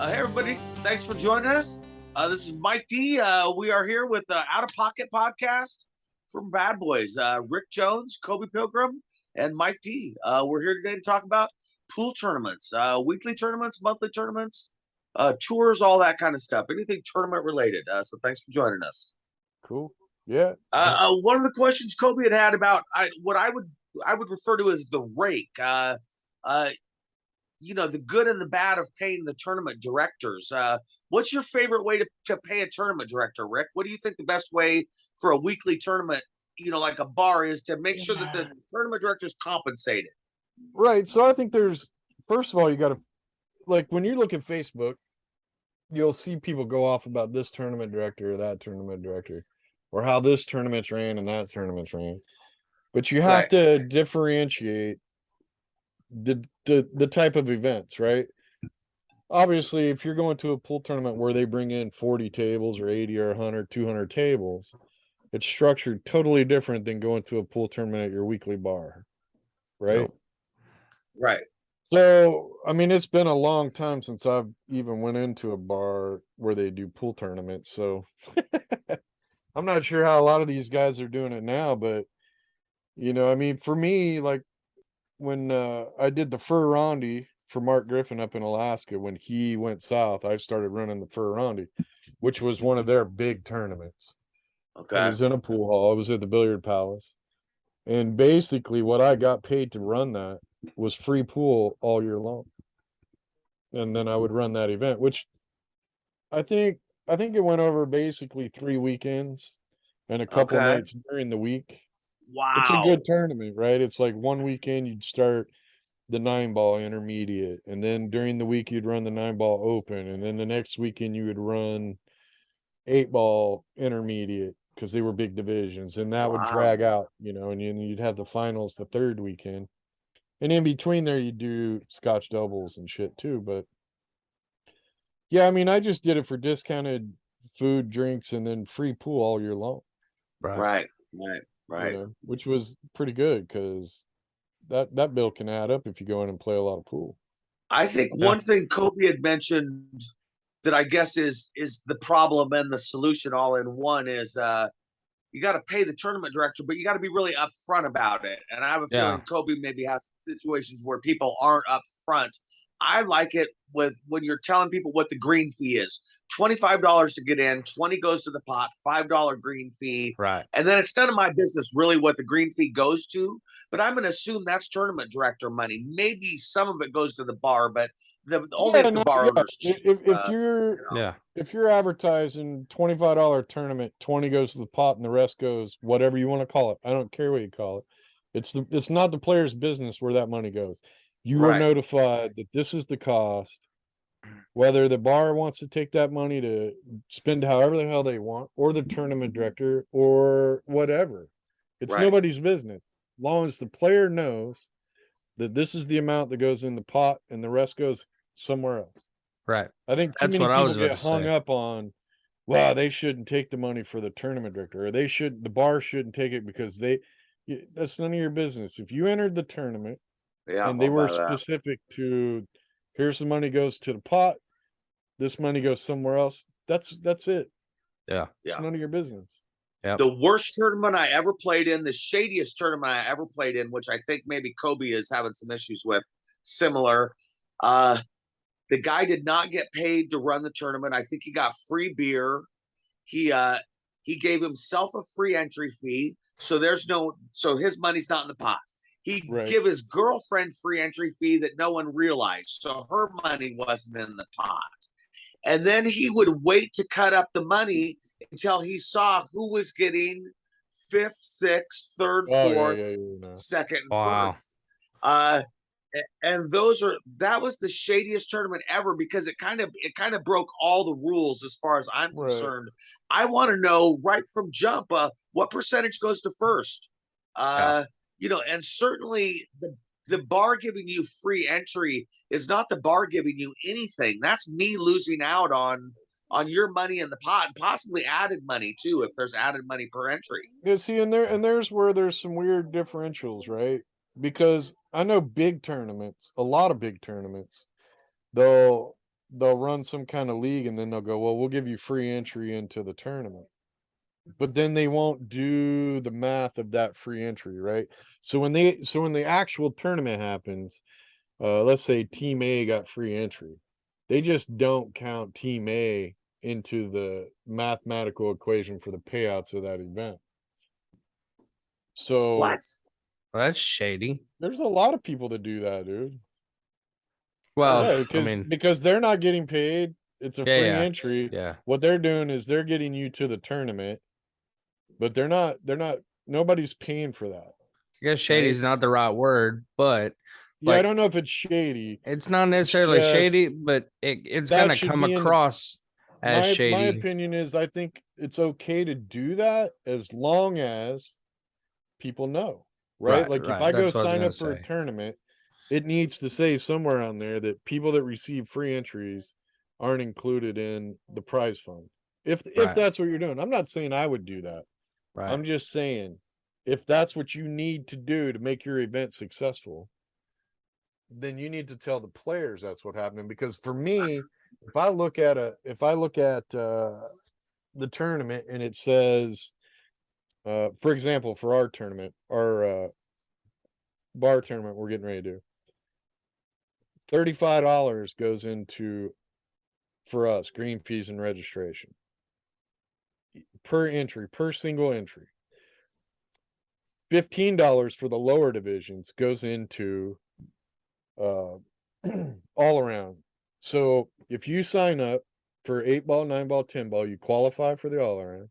Hey, everybody. Thanks for joining us. This is Mike D. We are here with Out of Pocket podcast from BadBoys. Ric Jones, Koby Pilgrim, and Mike D. We're here today to talk about pool tournaments, weekly tournaments, monthly tournaments, tours, all that kind of stuff. Anything tournament related. So thanks for joining us. Cool. Yeah. One of the questions Koby had about what I would refer to as the rake. The good and the bad of paying the tournament directors. What's your favorite way to pay a tournament director, Ric? What do you think the best way for a weekly tournament, like a bar, is to make sure that the tournament director is compensated? Right. So I think first of all, you got to, like, when you look at Facebook, you'll see people go off about this tournament director or that tournament director, or how this tournament's ran and that tournament's ran. But you have to differentiate the type of events, right? Obviously, if you're going to a pool tournament where they bring in 40 tables or 80 or 100, 200 tables, it's structured totally different than going to a pool tournament at your weekly bar, right? Nope. Right. So, I mean, it's been a long time since I've even went into a bar where they do pool tournaments. So I'm not sure how a lot of these guys are doing it now, but I mean, for me, like when I did the Fur Rondy for Mark Griffin up in Alaska, when he went south, I started running the Fur Rondy, which was one of their big tournaments. Okay. It was in a pool hall. It was at the Billiard Palace. And basically what I got paid to run that was free pool all year long. And then I would run that event, which I think it went over basically 3 weekends and a couple nights during the week. Wow. It's a good tournament, right? It's like one weekend you'd start the 9-ball intermediate, and then during the week you'd run the 9-ball open, and then the next weekend you would run 8-ball intermediate, because they were big divisions, and that would drag out, and you'd have the finals the third weekend. And in between there, you do scotch doubles and shit too. But yeah, I mean, I just did it for discounted food, drinks, and then free pool all year long. Right. Which was pretty good, because that bill can add up if you go in and play a lot of pool. I think one thing Koby had mentioned that I guess is the problem and the solution all in one is you got to pay the tournament director, but you got to be really upfront about it. And I have a feeling Koby maybe has situations where people aren't upfront. I like it when you're telling people what the green fee is. $25 to get in, 20 goes to the pot, $5 green fee. Right. And then it's none of my business really what the green fee goes to, but I'm going to assume that's tournament director money. Maybe some of it goes to the bar, but only if the bar owners. If you're advertising $25 tournament, 20 goes to the pot and the rest goes whatever you want to call it. I don't care what you call it. It's not the player's business where that money goes. You are notified that this is the cost, whether the bar wants to take that money to spend however the hell they want, or the tournament director, or whatever. It's nobody's business. As long as the player knows that this is the amount that goes in the pot and the rest goes somewhere else. Right. I think too many people get hung up on, well, they shouldn't take the money for the tournament director, or the bar shouldn't take it because that's none of your business. If you entered the tournament, and they were specific to, here's the money goes to the pot, this money goes somewhere else, that's it. It's none of your business. The worst tournament I ever played in, the shadiest tournament I ever played in, which I think maybe Koby is having some issues with, similar. The guy did not get paid to run the tournament. I think he got free beer. He gave himself a free entry fee, so his money's not in the pot. He give his girlfriend free entry fee that no one realized, so her money wasn't in the pot. And then he would wait to cut up the money until he saw who was getting fifth, sixth, third, fourth, second, and first. And that was the shadiest tournament ever, because it kind of broke all the rules as far as I'm concerned. I want to know right from jump what percentage goes to first. And certainly the bar giving you free entry is not the bar giving you anything. That's me losing out on your money in the pot, and possibly added money too, if there's added money per entry. Yeah, see, there's where there's some weird differentials, right? Because I know big tournaments, a lot of big tournaments, they'll they'll run some kind of league and then they'll go, well, we'll give you free entry into the tournament. But then they won't do the math of that free entry, right? So when the actual tournament happens, let's say Team A got free entry, they just don't count Team A into the mathematical equation for the payouts of that event. So What? Well, that's shady. there's a lot of people that do that, dude. Well, Yeah, because they're not getting paid. It's a free entry. Yeah. What they're doing is they're getting you to the tournament, but they're not nobody's paying for that. I guess shady is not the right word, but yeah, I don't know if it's shady. It's not necessarily shady, but it's gonna come across as shady. My opinion is I think it's okay to do that as long as people know, right? Like if I go sign up for a tournament, it needs to say somewhere on there that people that receive free entries aren't included in the prize fund. If that's what you're doing. I'm not saying I would do that. Right. I'm just saying if that's what you need to do to make your event successful, then you need to tell the players that's what happened. Because for me, if I look at the tournament and it says, for example, for our tournament, our bar tournament we're getting ready to do, $35 goes into, for us, green fees and registration per entry, per single entry. $15 for the lower divisions goes into all around. So if you sign up for 8-ball, 9-ball, 10-ball, you qualify for the all around.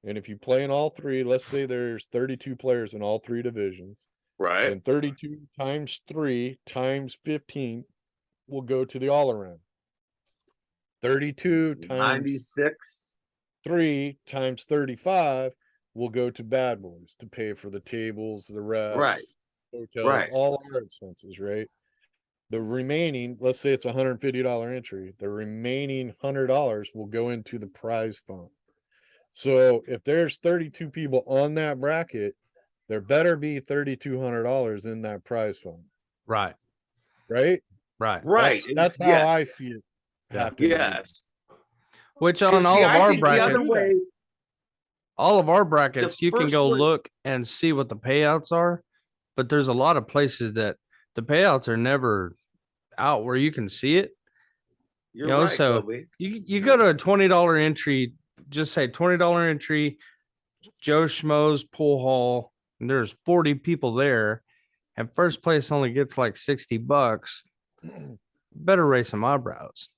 And if you play in all three, let's say there's 32 players in all three divisions. Right. And 32 times 3 times 15 will go to the all around. 32 times 96. 3 times 35 will go to BadBoys to pay for the tables, the refs, hotels, all our expenses, right? The remaining, let's say it's $150 entry, the remaining $100 will go into the prize fund. So if there's 32 people on that bracket, there better be $3,200 in that prize fund. Right. Right? Right. That's how I see it. Yes. Which on all of our brackets, you can go look and see what the payouts are, but there's a lot of places that the payouts are never out where you can see it. You're right, so Koby. you go to a $20 entry, just say $20 entry, Joe Schmo's pool hall, and there's 40 people there, and first place only gets like $60. Better raise some eyebrows.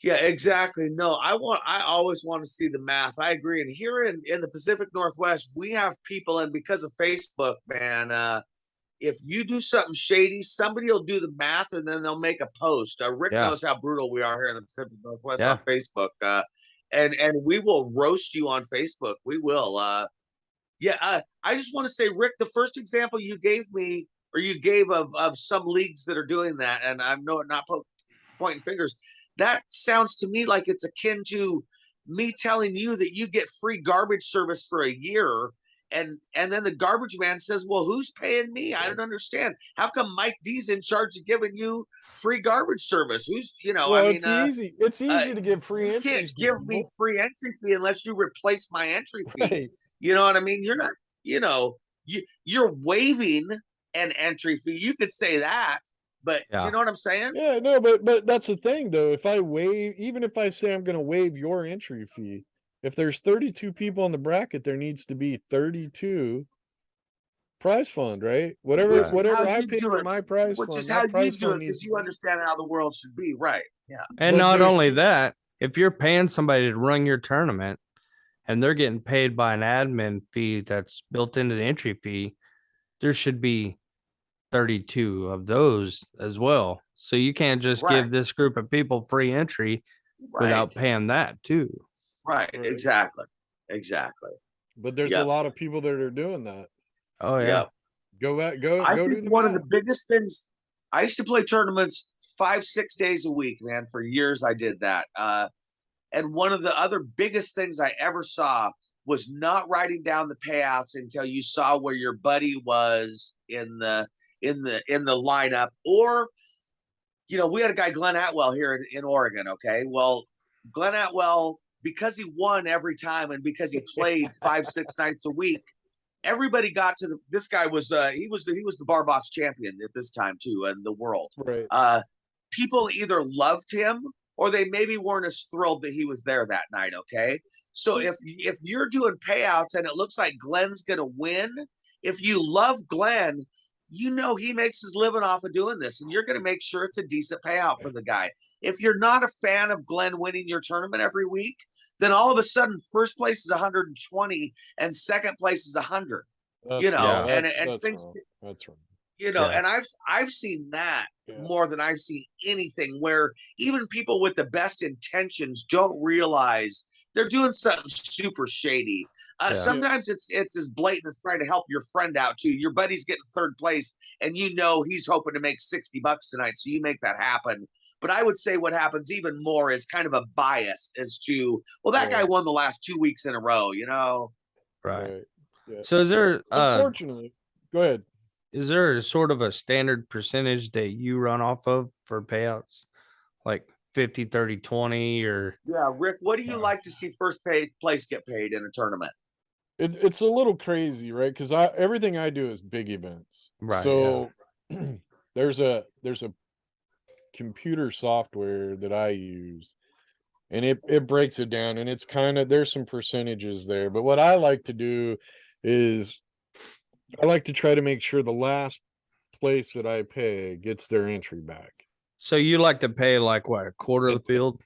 Yeah, exactly. No, I always want to see the math. I agree. And here in the Pacific Northwest, we have people, and because of Facebook, man, if you do something shady, somebody will do the math and then they'll make a post. Rick knows how brutal we are here in the Pacific Northwest on Facebook. And we will roast you on Facebook. We will. I just want to say, Rick, the first example you gave me, or you gave of some leagues that are doing that, and I'm not pointing fingers, that sounds to me like it's akin to me telling you that you get free garbage service for a year, and then the garbage man says, well, who's paying me? I don't understand. How come Mike D's in charge of giving you free garbage service? Who's, it's easy. It's easy to give free entry. You can't give me free entry fee unless you replace my entry fee. Right. You know what I mean? You're not, you're waiving an entry fee. You could say that, but do you know what I'm saying? Yeah, no, but that's the thing though. If I even if I say I'm going to waive your entry fee, if there's 32 people in the bracket, there needs to be 32 prize fund, right? Whatever I pay for my prize fund, which is how you do it, because you understand how the world should be, right? Yeah. And not only that, if you're paying somebody to run your tournament and they're getting paid by an admin fee that's built into the entry fee, there should be 32 of those as well. So you can't just give this group of people free entry without paying that too. Right. Exactly. But there's a lot of people that are doing that. Oh yeah. Go I think one of the biggest things, I used to play tournaments 5-6 days a week, man. For years I did that. And one of the other biggest things I ever saw was not writing down the payouts until you saw where your buddy was in the lineup, or we had a guy, Glenn Atwell, here in Oregon. Okay. Well, Glenn Atwell, because he won every time and because he played 5-6 nights a week, everybody got to this guy was he was the bar box champion at this time too in the world. Right. People either loved him or they maybe weren't as thrilled that he was there that night. Okay. So if you're doing payouts and it looks like Glenn's gonna win, if you love Glenn, he makes his living off of doing this, and you're going to make sure it's a decent payout for the guy. If you're not a fan of Glenn winning your tournament every week, then all of a sudden first place is 120 and second place is 100. That's Things. That's wrong. And I've seen that more than I've seen anything, where even people with the best intentions don't realize they're doing something super shady. Sometimes it's as blatant as trying to help your friend out too. Your buddy's getting third place and he's hoping to make $60 tonight, so you make that happen. But I would say what happens even more is kind of a bias as to, well, that guy won the last 2 weeks in a row, Right. Yeah. So is there unfortunately, go ahead. Is there sort of a standard percentage that you run off of for payouts? Like 50, 30, 20 or? Yeah, Rick, what do you like to see first place get paid in a tournament? It's a little crazy, right? Because everything I do is big events. Right. So there's a computer software that I use, and it breaks it down, and it's kind of, there's some percentages there. But what I like to do is I like to try to make sure the last place that I pay gets their entry back. So you like to pay like what, a quarter of the field?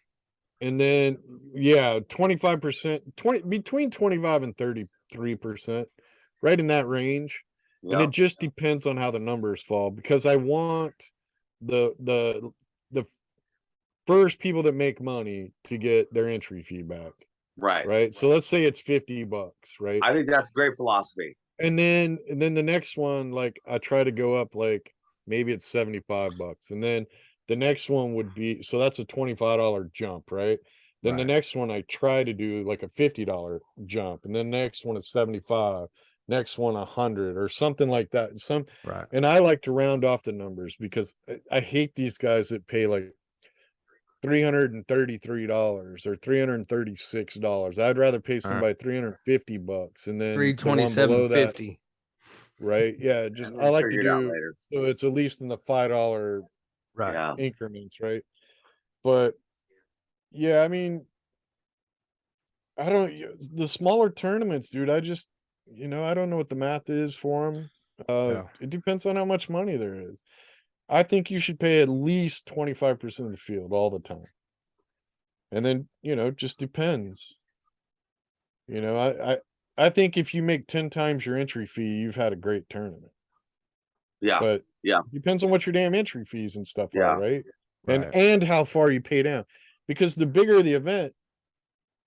And then 25%, between 25 and 33%, right in that range. Yep. And it just depends on how the numbers fall, because I want the first people that make money to get their entry fee back. Right. So let's say it's $50, right? I think that's great philosophy. And then the next one, like I try to go up, like maybe it's $75. And then the next one would be, so that's a $25 jump, right? Then the next one I try to do like a $50 jump. And then the next one is 75, next one 100 or something like that. And I like to round off the numbers, because I hate these guys that pay like $333 or $336. I'd rather pay somebody $350 and then $327.50. Right. Yeah. Just I like to do so it's at least in the $5 increments, right? But yeah, I mean, the smaller tournaments, dude, I just I don't know what the math is for them. It depends on how much money there is. I think you should pay at least 25% of the field all the time. And then, just depends. I think if you make 10 times your entry fee, you've had a great tournament. Yeah. But it depends on what your damn entry fees and stuff are, right? And how far you pay down. Because the bigger the event,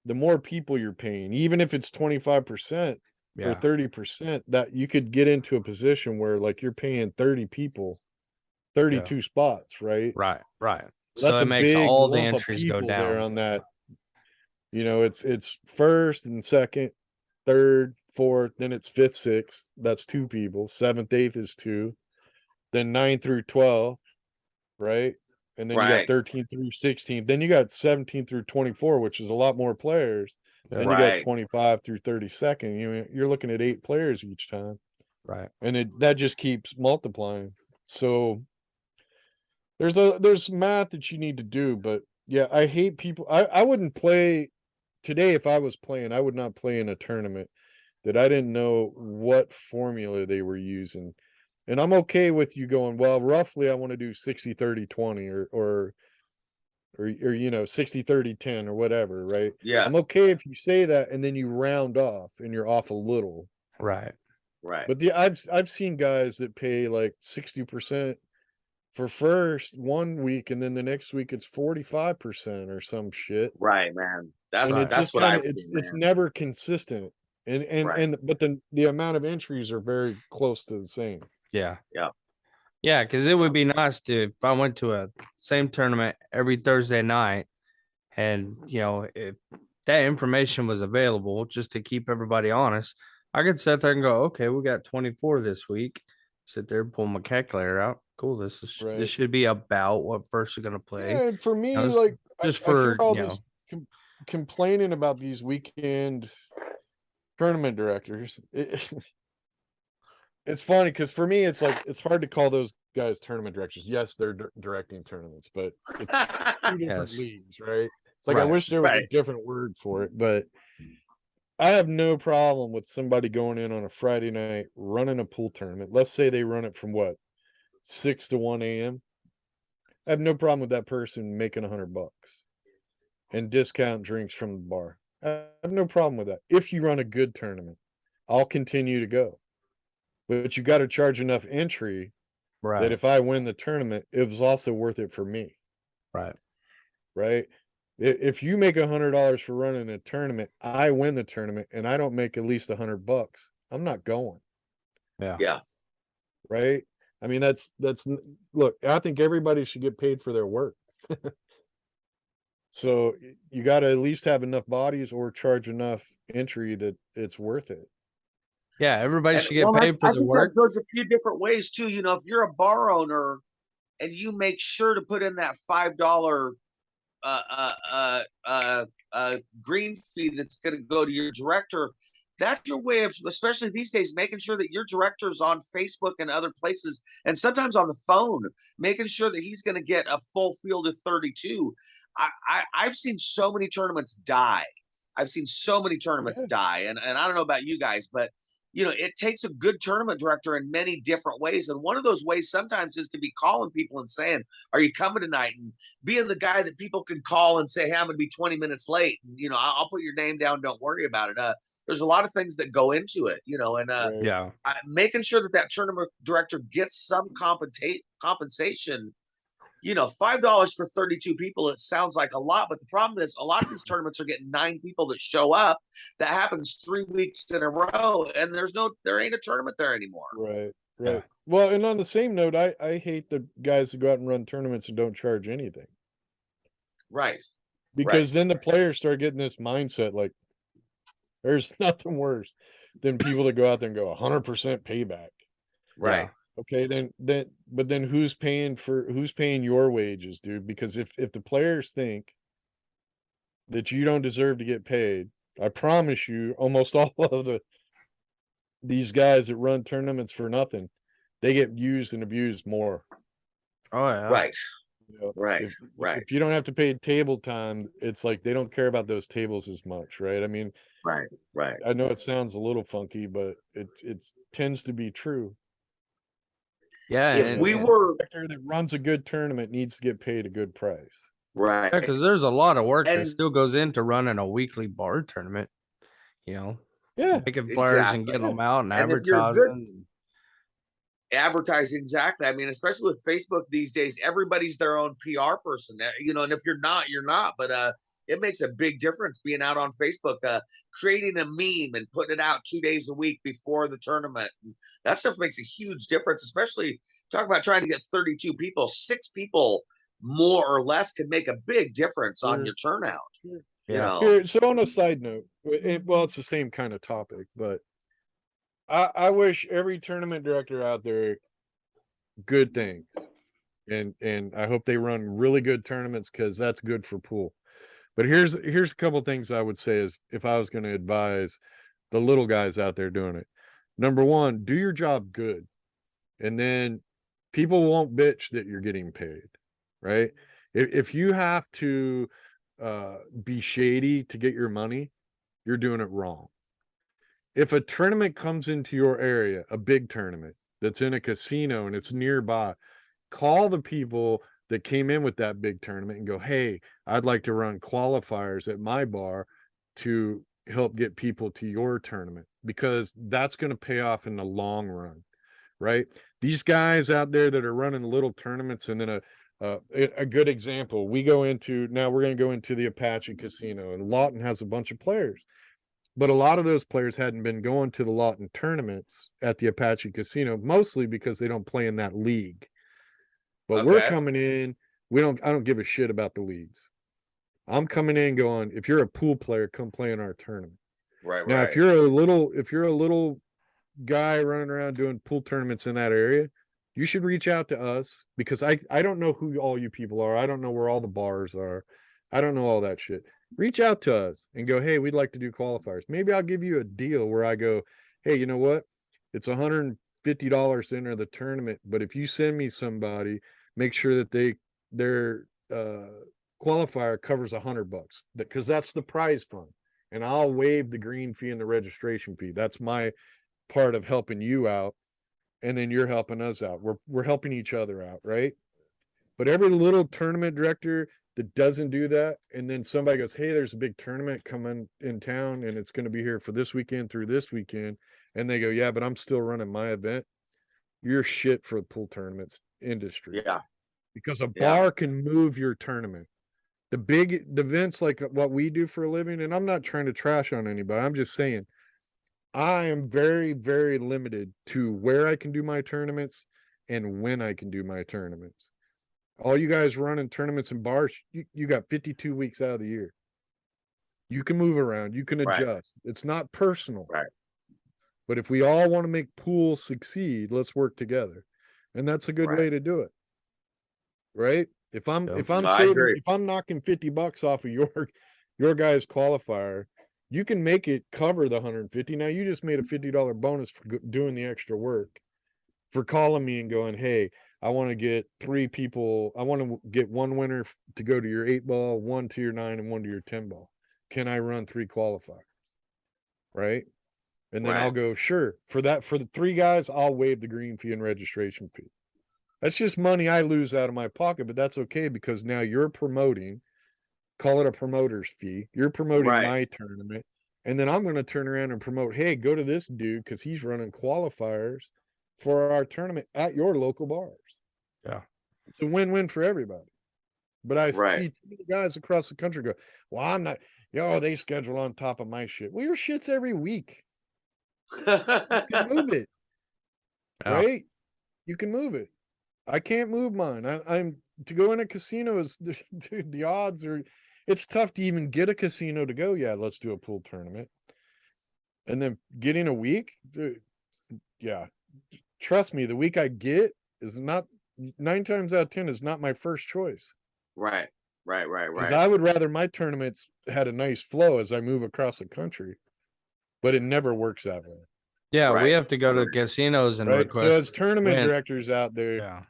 the more people you're paying. Even if it's 25% or 30%, that you could get into a position where like you're paying 30 people 32 spots, right? Right. So that's it makes big all the lump entries of people go down there on that. It's first and second, third, fourth, then it's fifth, sixth. That's 2 people. Seventh, eighth is 2. Then 9 through 12, right? And then you got 13 through 16. Then you got 17 through 24, which is a lot more players. Then you got 25 through 32nd. You're looking at 8 players each time. Right. And that just keeps multiplying. So there's math that you need to do, but yeah, I hate people. I wouldn't play today. If I was playing, I would not play in a tournament that I didn't know what formula they were using. And I'm okay with you going, well, roughly I want to do 60-30-20 or 60-30-10 or whatever, right? Yeah. I'm okay if you say that and then you round off and you're off a little. Right. But I've seen guys that pay like 60% for first one week, and then the next week it's 45% or some shit. Right, man. That's what I've seen. It's never consistent, but the amount of entries are very close to the same. Yeah. Because it would be nice if I went to a same tournament every Thursday night, and if that information was available, just to keep everybody honest, I could sit there and go, okay, we got 24 this week. Sit there, pull my calculator out. cool. This Right. should be about what first are gonna play. Yeah, and for me, Now, like just I hear for all this complaining about these weekend tournament directors. It's funny because for me, it's like it's hard to call those guys tournament directors. Yes, they're directing tournaments, but it's two different Yes. leagues, right? It's like I Right. wish there was a Right. different word for it, but I have no problem with somebody going in on a Friday night running a pool tournament. Let's say they run it from what 6 to 1 a.m. I have no problem with that person making $100 and discount drinks from the bar. I have no problem with that. If you run a good tournament, I'll continue to go. But you got to charge enough entry that Right. if I win the tournament, it was also worth it for me. Right. Right. If you make $100 for running a tournament, I win the tournament and I don't make at least $100, I'm not going. Yeah. Yeah. Right. I mean, look, I think everybody should get paid for their work. So you got to at least have enough bodies or charge enough entry that it's worth it. Yeah. Everybody And should get well, paid for I the think work. that goes a few different ways too. You know, if you're a bar owner and you make sure to put in that $5 green fee that's going to go to your director, that's your way of, especially these days, making sure that your director's on Facebook and other places, and sometimes on the phone, making sure that he's going to get a full field of 32. I've seen so many tournaments die. I've seen so many tournaments die, and I don't know about you guys, but you know, it takes a good tournament director in many different ways. And one of those ways sometimes is to be calling people and saying, are you coming tonight? And being the guy that people can call and say, hey, I'm going to be 20 minutes late. And, you know, I'll put your name down. Don't worry about it. There's a lot of things that go into it, you know, and Yeah. making sure that that tournament director gets some compensation. You know, $5 for 32 people, it sounds like a lot, but the problem is a lot of these tournaments are getting 9 people that show up. That happens 3 weeks in a row, and there ain't a tournament there anymore. Right. Yeah. Well, and on the same note, I hate the guys that go out and run tournaments and don't charge anything. Right. Because then the players start getting this mindset like there's nothing worse than people that go out there and go 100% payback. Right. Yeah. Okay, then who's paying your wages, dude? Because if the players think that you don't deserve to get paid, I promise you, almost all of these guys that run tournaments for nothing, they get used and abused more. Oh yeah. Right. You know, Right. If you don't have to pay table time, it's like they don't care about those tables as much, right? I mean, Right. I know it sounds a little funky, but it tends to be true. Yeah. If we were Director that runs a good tournament needs to get paid a good price. right, because there's a lot of work that and still goes into running a weekly bar tournament. You know, Yeah, making flyers and exactly. getting them out and And if you're good advertising. advertising, exactly. I mean, especially with Facebook these days, everybody's their own PR person. You know, and if you're not, you're not. But it makes a big difference being out on Facebook, creating a meme and putting it out 2 days a week before the tournament. And that stuff makes a huge difference, especially talk about trying to get 32 people. 6 people more or less can make a big difference on your turnout. You Yeah. know, Here, so on a side note, well, it's the same kind of topic, but I wish every tournament director out there good things, and I hope they run really good tournaments because that's good for pool. But here's a couple things I would say is if I was going to advise the little guys out there doing it. Number one, do your job good, and then people won't bitch that you're getting paid, right? If you have to be shady to get your money, you're doing it wrong. If a tournament comes into your area, a big tournament that's in a casino and it's nearby, call the people that came in with that big tournament and go, hey, I'd like to run qualifiers at my bar to help get people to your tournament, because that's going to pay off in the long run, right? These guys out there that are running little tournaments, and then a good example, we're going to go into the Apache Casino, and Lawton has a bunch of players. But a lot of those players hadn't been going to the Lawton tournaments at the Apache Casino, mostly because they don't play in that league. But we're coming in, I don't give a shit about the leagues. I'm coming in going, if you're a pool player, come play in our tournament. right. Now, Right. if you're a little guy running around doing pool tournaments in that area, You should reach out to us because I don't know who all you people are. I don't know where all the bars are. I don't know all that shit. Reach out to us and go, hey, we'd like to do qualifiers. Maybe I'll give you a deal where I go, hey, you know what? It's $150 to enter the tournament, but if you send me somebody, make sure that their qualifier covers $100 because that's the prize fund, and I'll waive the green fee and the registration fee. That's my part of helping you out, and then you're helping us out. We're helping each other out, right? But every little tournament director that doesn't do that, and then somebody goes, hey, there's a big tournament coming in town and it's going to be here for this weekend through this weekend, and they go, yeah, but I'm still running my event. You're shit for the pool tournaments industry. Yeah. Because a bar can move your tournament. The events like what we do for a living, and I'm not trying to trash on anybody, I'm just saying I am very, very limited to where I can do my tournaments and when I can do my tournaments. All you guys running tournaments and bars, you got 52 weeks out of the year. You can move around, you can adjust. It's not personal. Right. But if we all want to make pool succeed, let's work together. And that's a good way to do it. Right? If I'm knocking $50 off of your guys' qualifier, you can make it cover the 150. Now you just made a $50 bonus for doing the extra work, for calling me and going, hey, I want to get 3 people. I want to get 1 winner to go to your 8-ball, 1 to your 9, and 1 to your 10-ball. Can I run 3 qualifiers? Right. And then I'll go, sure. For the 3 guys, I'll waive the green fee and registration fee. That's just money I lose out of my pocket, but that's okay because now you're promoting, call it a promoter's fee. You're promoting my tournament. And then I'm going to turn around and promote, hey, go to this dude because he's running qualifiers for our tournament at your local bars. Yeah. It's a win-win for everybody. But I see guys across the country go, well, I'm not, they schedule on top of my shit. Well, your shit's every week. You can move it. Right? You can move it. I can't move mine. I'm to go in a casino is dude, the odds are, it's tough to even get a casino to go, yeah, let's do a pool tournament. And then getting a week, dude, trust me, the week I get is not 9 times out of 10 is not my first choice. Right. Because I would rather my tournaments had a nice flow as I move across the country, but it never works that way. Yeah, we have to go to casinos and request. So as tournament directors out there,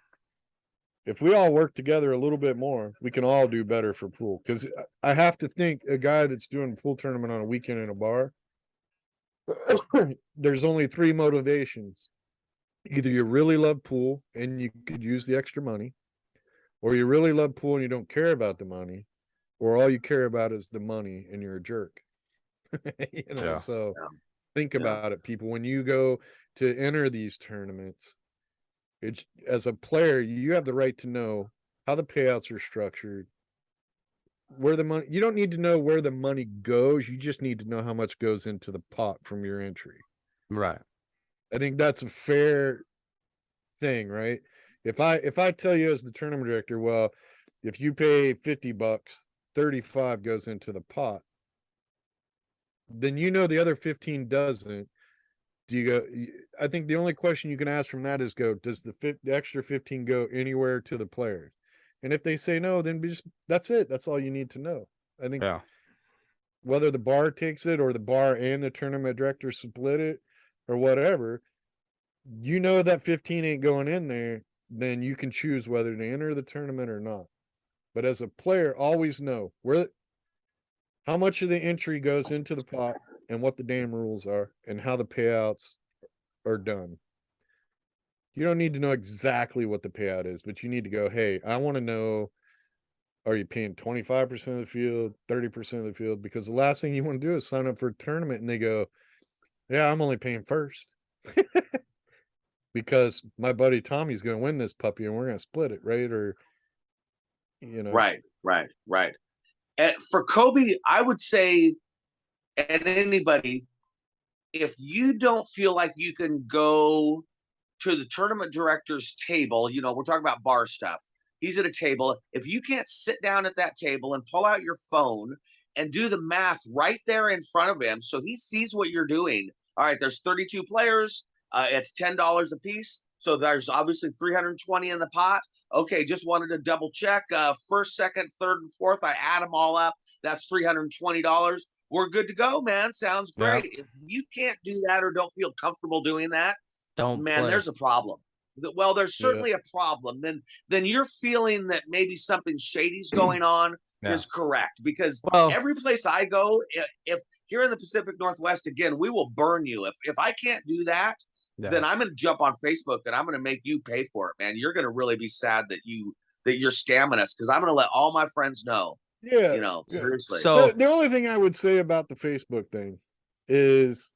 if we all work together a little bit more, we can all do better for pool. Because I have to think a guy that's doing a pool tournament on a weekend in a bar, there's only 3 motivations. Either you really love pool and you could use the extra money, or you really love pool and you don't care about the money, or all you care about is the money and you're a jerk. So think about it, people. When you go to enter these tournaments, it's, as a player, you have the right to know how the payouts are structured, where the money, you don't need to know where the money goes. You just need to know how much goes into the pot from your entry. Right. I think that's a fair thing, right? If I tell you as the tournament director, well, if you pay $50, 35 goes into the pot, then the other 15 doesn't. Do you go? I think the only question you can ask from that is does the extra 15 go anywhere to the players? And if they say no, then that's it. That's all you need to know. I think whether the bar takes it or the bar and the tournament director split it or whatever, that 15 ain't going in there, then you can choose whether to enter the tournament or not. But as a player, always know how much of the entry goes into the pot and what the damn rules are and how the payouts are done. You don't need to know exactly what the payout is, but you need to go, hey, I want to know, are you paying 25% of the field, 30% of the field? Because the last thing you want to do is sign up for a tournament and they go, yeah, I'm only paying first. Because my buddy Tommy's going to win this puppy and we're going to split it, right? Or, Right. And for Koby, I would say, and anybody, if you don't feel like you can go to the tournament director's table, we're talking about bar stuff. He's at a table. If you can't sit down at that table and pull out your phone and do the math right there in front of him so he sees what you're doing. All right, there's 32 players. It's $10 a piece. So there's obviously 320 in the pot. Okay, just wanted to double check. First, second, third, and fourth, I add them all up. That's $320. We're good to go, man. Sounds great. If you can't do that or don't feel comfortable doing that, there's a problem. Well, there's certainly a problem. Then you're feeling that maybe something shady's going on is correct, because every place I go, if here in the Pacific Northwest, again, we will burn you. If I can't do that, then I'm going to jump on Facebook and I'm going to make you pay for it, man. You're going to really be sad that you're scamming us, because I'm going to let all my friends know. Yeah, seriously. So the only thing I would say about the Facebook thing is,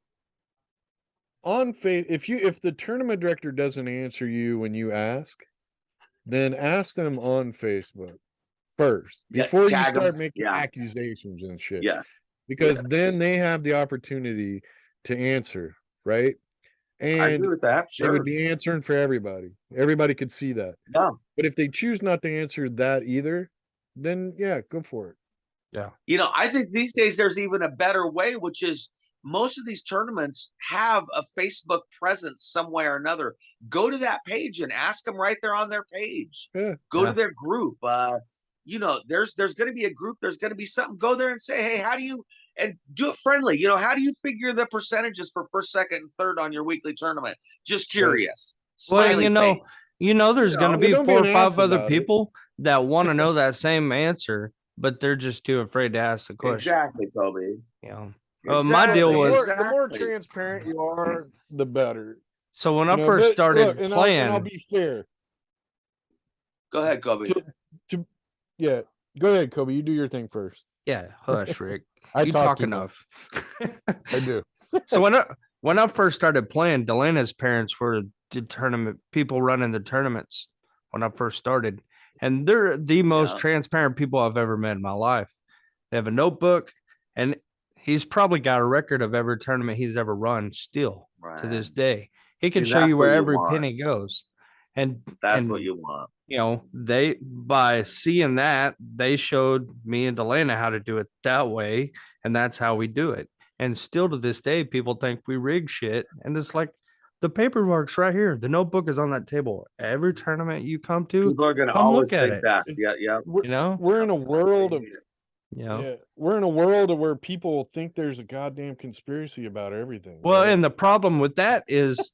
if the tournament director doesn't answer you when you ask, then ask them on Facebook first before you start making accusations and shit. Yes. Because then they have the opportunity to answer, right? And I agree with that. Sure. They would be answering for everybody. Everybody could see that. Yeah. But if they choose not to answer that either, then go for it. Yeah. I think these days there's even a better way, which is most of these tournaments have a Facebook presence some way or another. Go to that page and ask them right there on their page. Yeah. Go to their group. There's going to be a group. There's going to be something. Go there and say, hey, how do you, and do it friendly. How do you figure the percentages for first, second, and third on your weekly tournament? Just curious. Well, there's going to be 4 or 5 other people that want to know that same answer, but they're just too afraid to ask the question. Exactly, Kobe. My deal was the more transparent you are, the better. So when I first started playing, and I'll be fair. Go ahead, Kobe. Go ahead, Kobe. You do your thing first. Yeah, hush, Rick. You talk enough. I do. So when I first started playing, Delana's parents were the tournament people running the tournaments when I first started, and they're the most transparent people I've ever met in my life. They have a notebook, and he's probably got a record of every tournament he's ever run still to this day. He can show you where every penny goes. And that's what you want. They, by seeing that, they showed me and Delana how to do it that way. And that's how we do it. And still to this day, people think we rig shit. And it's like, the paperwork's right here. The notebook is on that table. Every tournament you come to, people are going to always think that. We're in a world of, we're in a world of where people think there's a goddamn conspiracy about everything. Well, and the problem with that is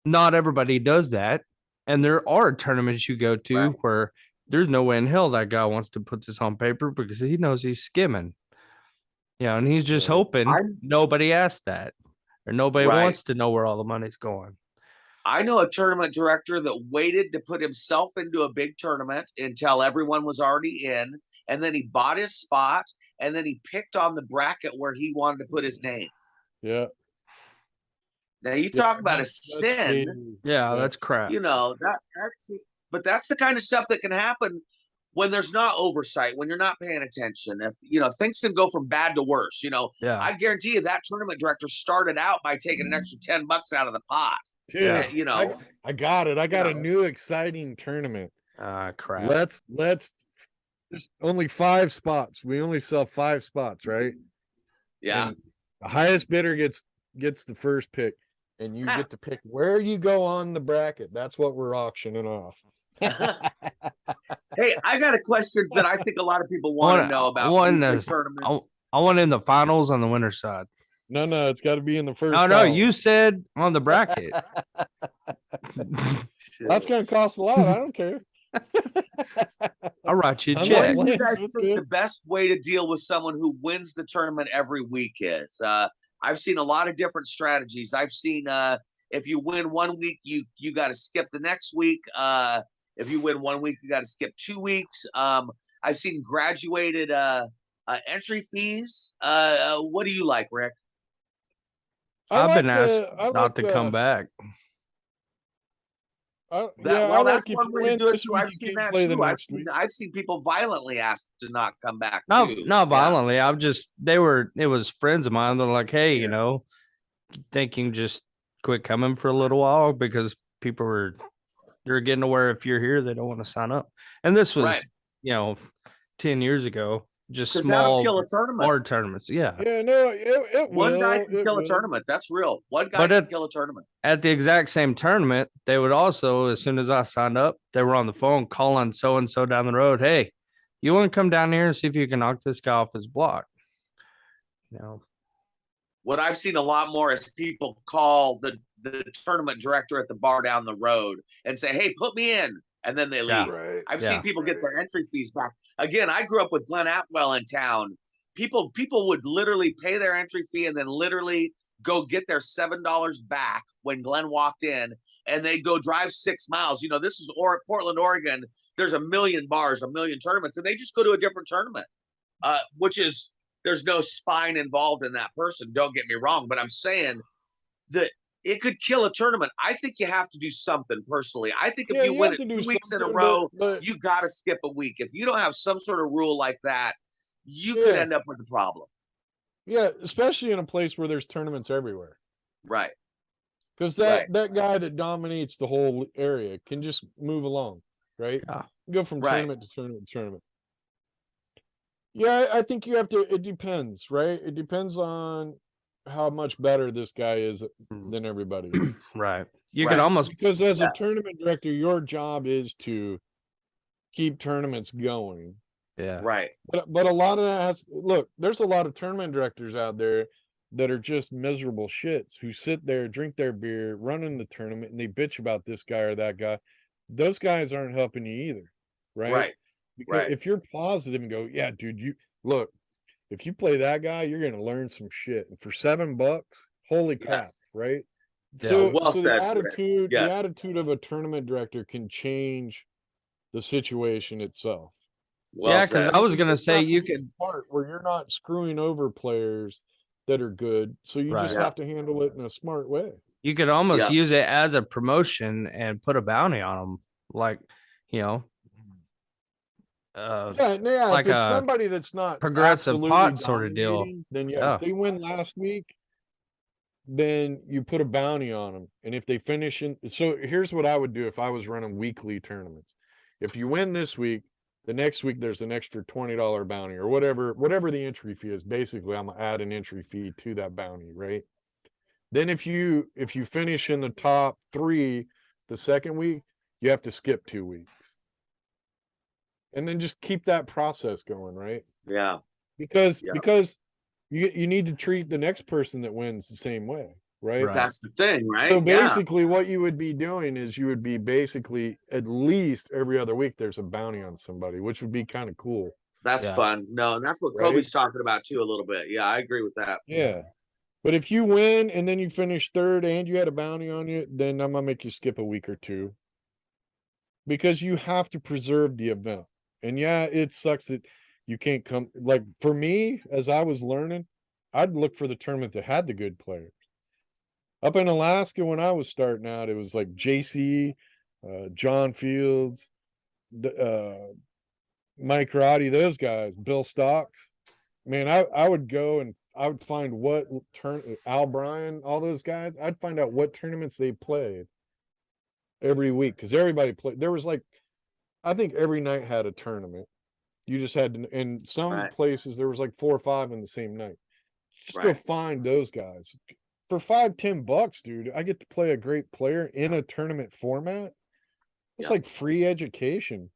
not everybody does that. And there are tournaments you go to where there's no way in hell that guy wants to put this on paper because he knows he's skimming. And he's just hoping nobody asked that, or nobody wants to know where all the money's going. I know a tournament director that waited to put himself into a big tournament until everyone was already in, and then he bought his spot, and then he picked on the bracket where he wanted to put his name. Yeah. Now you talk about a sin. That's crap. But that's the kind of stuff that can happen when there's not oversight, when you're not paying attention. If things can go from bad to worse. I guarantee you that tournament director started out by taking an extra $10 out of the pot. Yeah, I got it. I got a new exciting tournament. Crap. Let's there's only 5 spots. We only sell 5 spots, right? Yeah. And the highest bidder gets the first pick. And you get to pick where you go on the bracket. That's what we're auctioning off. Hey, I got a question that I think a lot of people want to know about tournaments. I want in the finals on the winner's side. No, it's got to be in the first. No, you said on the bracket. That's going to cost a lot. I don't care. I'll write you a What check. do you guys think the best way to deal with someone who wins the tournament every week is? I've seen a lot of different strategies. I've seen if you win one week, you got to skip the next week. If you win one week, you got to skip 2 weeks. I've seen graduated entry fees. What do you like, Rick? I've been asked not to come back. That's one way to do it too. I've seen that too. I've seen people violently asked to not come back. Not violently. It was friends of mine. They're like, hey, thinking just quit coming for a little while because they're getting to where if you're here, they don't want to sign up. And this was, 10 years ago. just because that'll small kill a tournament. or tournaments. Yeah. Yeah, no, it One will. guy can It kill a will. tournament. That's real. One guy But can kill a tournament. At the exact same tournament, they would also, as soon as I signed up, they were on the phone calling so and so down the road. Hey, you want to come down here and see if you can knock this guy off his block? You know, What I've seen a lot more is people call the tournament director at the bar down the road and say, "Hey, put me in," and then they leave. Right. I've seen people get their entry fees back. Again, I grew up with Glenn Atwell in town. People would literally pay their entry fee and then literally go get their $7 back when Glenn walked in, and they'd go drive 6 miles. You know, this is Portland, Oregon. There's a million bars, a million tournaments, and they just go to a different tournament, which is, there's no spine involved in that person. Don't get me wrong, but I'm saying that it could kill a tournament. I think you have to do something personally. I think if you win it 2 weeks in a row, you got to skip a week. If you don't have some sort of rule like that, you could end up with a problem. Yeah, especially in a place where there's tournaments everywhere. Right. Because that guy that dominates the whole area can just move along, right? Yeah. Go from tournament to tournament to tournament. Yeah, I think you have to, it depends, right? It depends on how much better this guy is than everybody is. Right. You could almost, because as a tournament director, your job is to keep tournaments going. Yeah. Right. But a lot of that has, look, there's a lot of tournament directors out there that are just miserable shits who sit there, drink their beer, run in the tournament, and they bitch about this guy or that guy. Those guys aren't helping you either, right? Right. Because if you're positive and go, yeah, dude, you look, if you play that guy, you're gonna learn some shit. And for $7, holy crap, right? Yeah. So, Well said, the attitude of a tournament director can change the situation itself. Well yeah, because said. I was gonna say you could part where you're not screwing over players that are good, so you just have to handle it in a smart way. You could almost use it as a promotion and put a bounty on them, like, you know. Like if it's somebody that's not progressive pot sort of deal, then if they win last week, then you put a bounty on them. And if they finish in, so here's what I would do if I was running weekly tournaments. If you win this week, the next week there's an extra $20 bounty or whatever the entry fee is. Basically, I'm gonna add an entry fee to that bounty, right? Then if you finish in the top 3 the second week, you have to skip 2 weeks. And then just keep that process going, right? Yeah. Because you need to treat the next person that wins the same way, right? That's the thing, right? So basically what you would be doing is you would be basically at least every other week there's a bounty on somebody, which would be kind of cool. That's fun. No, and that's what Kobe's talking about too a little bit. Yeah, I agree with that. Yeah. But if you win and then you finish third and you had a bounty on you, then I'm gonna make you skip a week or two. Because you have to preserve the event. And yeah, it sucks that you can't come. Like for me, as I was learning, I'd look for the tournament that had the good players. Up in Alaska, when I was starting out, it was like JC, John Fields, Mike Roddy, those guys, Bill Stocks. Man, I would go and I would find what Al Bryan, all those guys. I'd find out what tournaments they played every week because everybody played. There was like, I think every night had a tournament. You just had to, in some places there was like 4 or 5 in the same night. Just go find those guys. For $5-10, dude, I get to play a great player in a tournament format. It's like free education.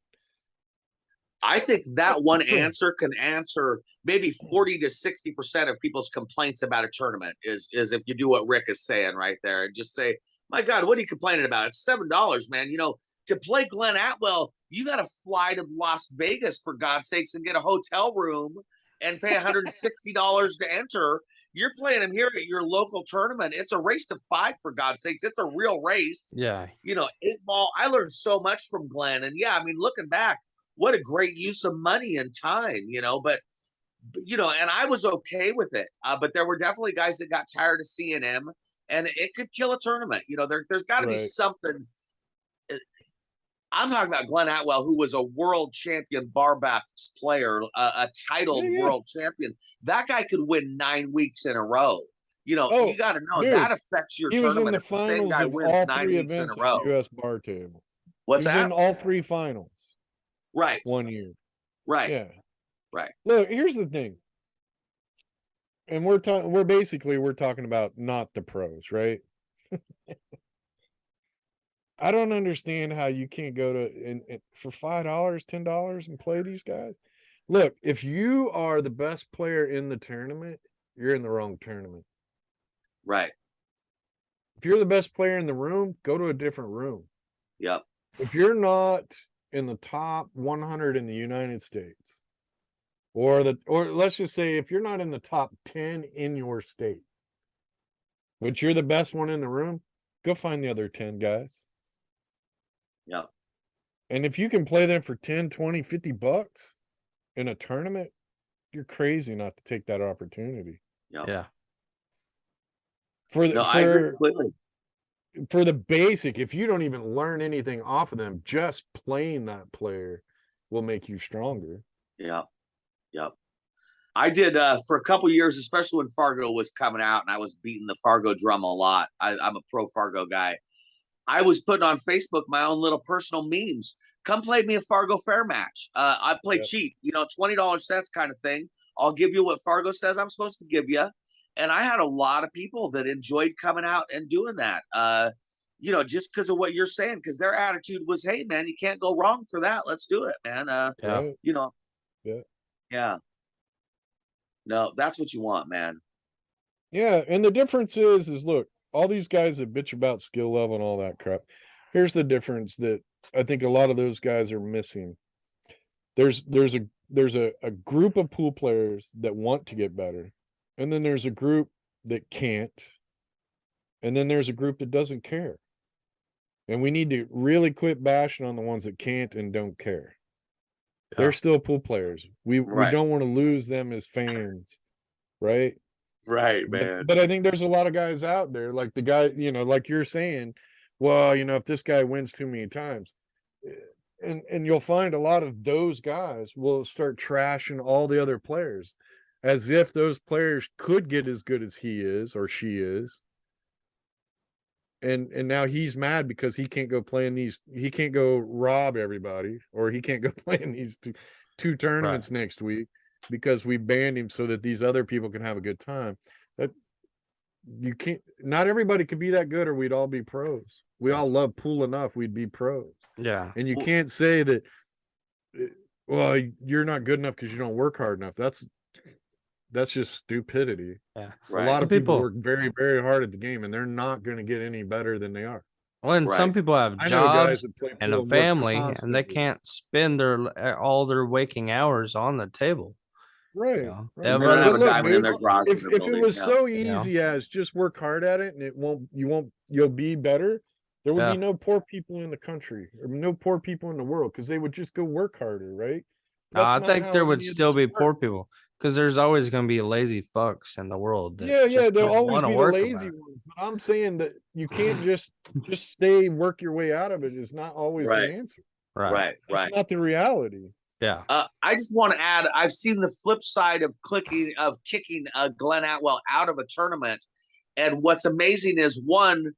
I think that one answer can answer maybe 40 to 60% of people's complaints about a tournament is if you do what Rick is saying right there and just say, my God, what are you complaining about? It's $7, man. You know, to play Glenn Atwell, you got to fly to Las Vegas for God's sakes and get a hotel room and pay $160 to enter. You're playing him here at your local tournament. It's a race to 5 for God's sakes. It's a real race. Yeah. You know, 8-ball. I learned so much from Glenn. And yeah, I mean, looking back, what a great use of money and time, you know, but you know, and I was okay with it. But there were definitely guys that got tired of seeing him and it could kill a tournament. You know, there's got to be something. I'm talking about Glenn Atwell, who was a world champion barbacks player, a titled world champion. That guy could win 9 weeks in a row. You know, you got to know that affects your tournament. He was in the finals of all 3 events in a U.S. bar table. What's that? He was in all 3 finals. Right. 1 year. Right. Yeah. Right. Look, here's the thing. And we're talking about not the pros, right? I don't understand how you can't go to and for $5, $10 and play these guys. Look, if you are the best player in the tournament, you're in the wrong tournament. Right. If you're the best player in the room, go to a different room. Yep. If you're not in the top 100 in the United States, or let's just say if you're not in the top 10 in your state, but you're the best one in the room, go find the other 10 guys. Yep. And if you can play them for 10, 20, $50 in a tournament, you're crazy not to take that opportunity. Yep. Yeah. I agree completely. For the basic, if you don't even learn anything off of them, just playing that player will make you stronger. Yep. Yep. I did for a couple years, especially when Fargo was coming out and I was beating the Fargo drum a lot. I'm a pro Fargo guy. I was putting on Facebook my own little personal memes. Come play me a Fargo fair match. I play cheap, $20 sets kind of thing. I'll give you what Fargo says I'm supposed to give you. And I had a lot of people that enjoyed coming out and doing that. Just because of what you're saying, because their attitude was, hey man, you can't go wrong for that. Let's do it, man. Yeah. No, that's what you want, man. Yeah, and the difference is look, all these guys that bitch about skill level and all that crap. Here's the difference that I think a lot of those guys are missing. There's a group of pool players that want to get better, and then there's a group that can't, and then there's a group that doesn't care. And we need to really quit bashing on the ones that can't and don't care. Yeah. They're still pool players. We don't want to lose them as fans, right? Right, man. But I think there's a lot of guys out there, like the guy, like you're saying, well, if this guy wins too many times, and you'll find a lot of those guys will start trashing all the other players as if those players could get as good as he is or she is. And now he's mad because he can't go play in these, he can't go rob everybody, or he can't go play in these two tournaments next week because we banned him so that these other people can have a good time. That you can't, not everybody could be that good, or we'd all be pros. We all love pool enough, we'd be pros. Yeah. And you can't say that, well, you're not good enough because you don't work hard enough. That's just stupidity. Yeah. A lot of people work very, very hard at the game, and they're not going to get any better than they are. Well, and some people have jobs and a family, and they can't spend all their waking hours on the table. Right. They have a diamond in their garage. If it was so easy as just work hard at it, and you'll be better, there would be no poor people in the country, or no poor people in the world, because they would just go work harder, right? I think there would still be poor people, because there's always going to be lazy fucks in the world. There'll always be the lazy ones. But I'm saying that you can't just stay work your way out of it. Is not always the answer. Right. It's not the reality. Yeah. I just want to add, I've seen the flip side of kicking Glenn Atwell out of a tournament. And what's amazing is, one,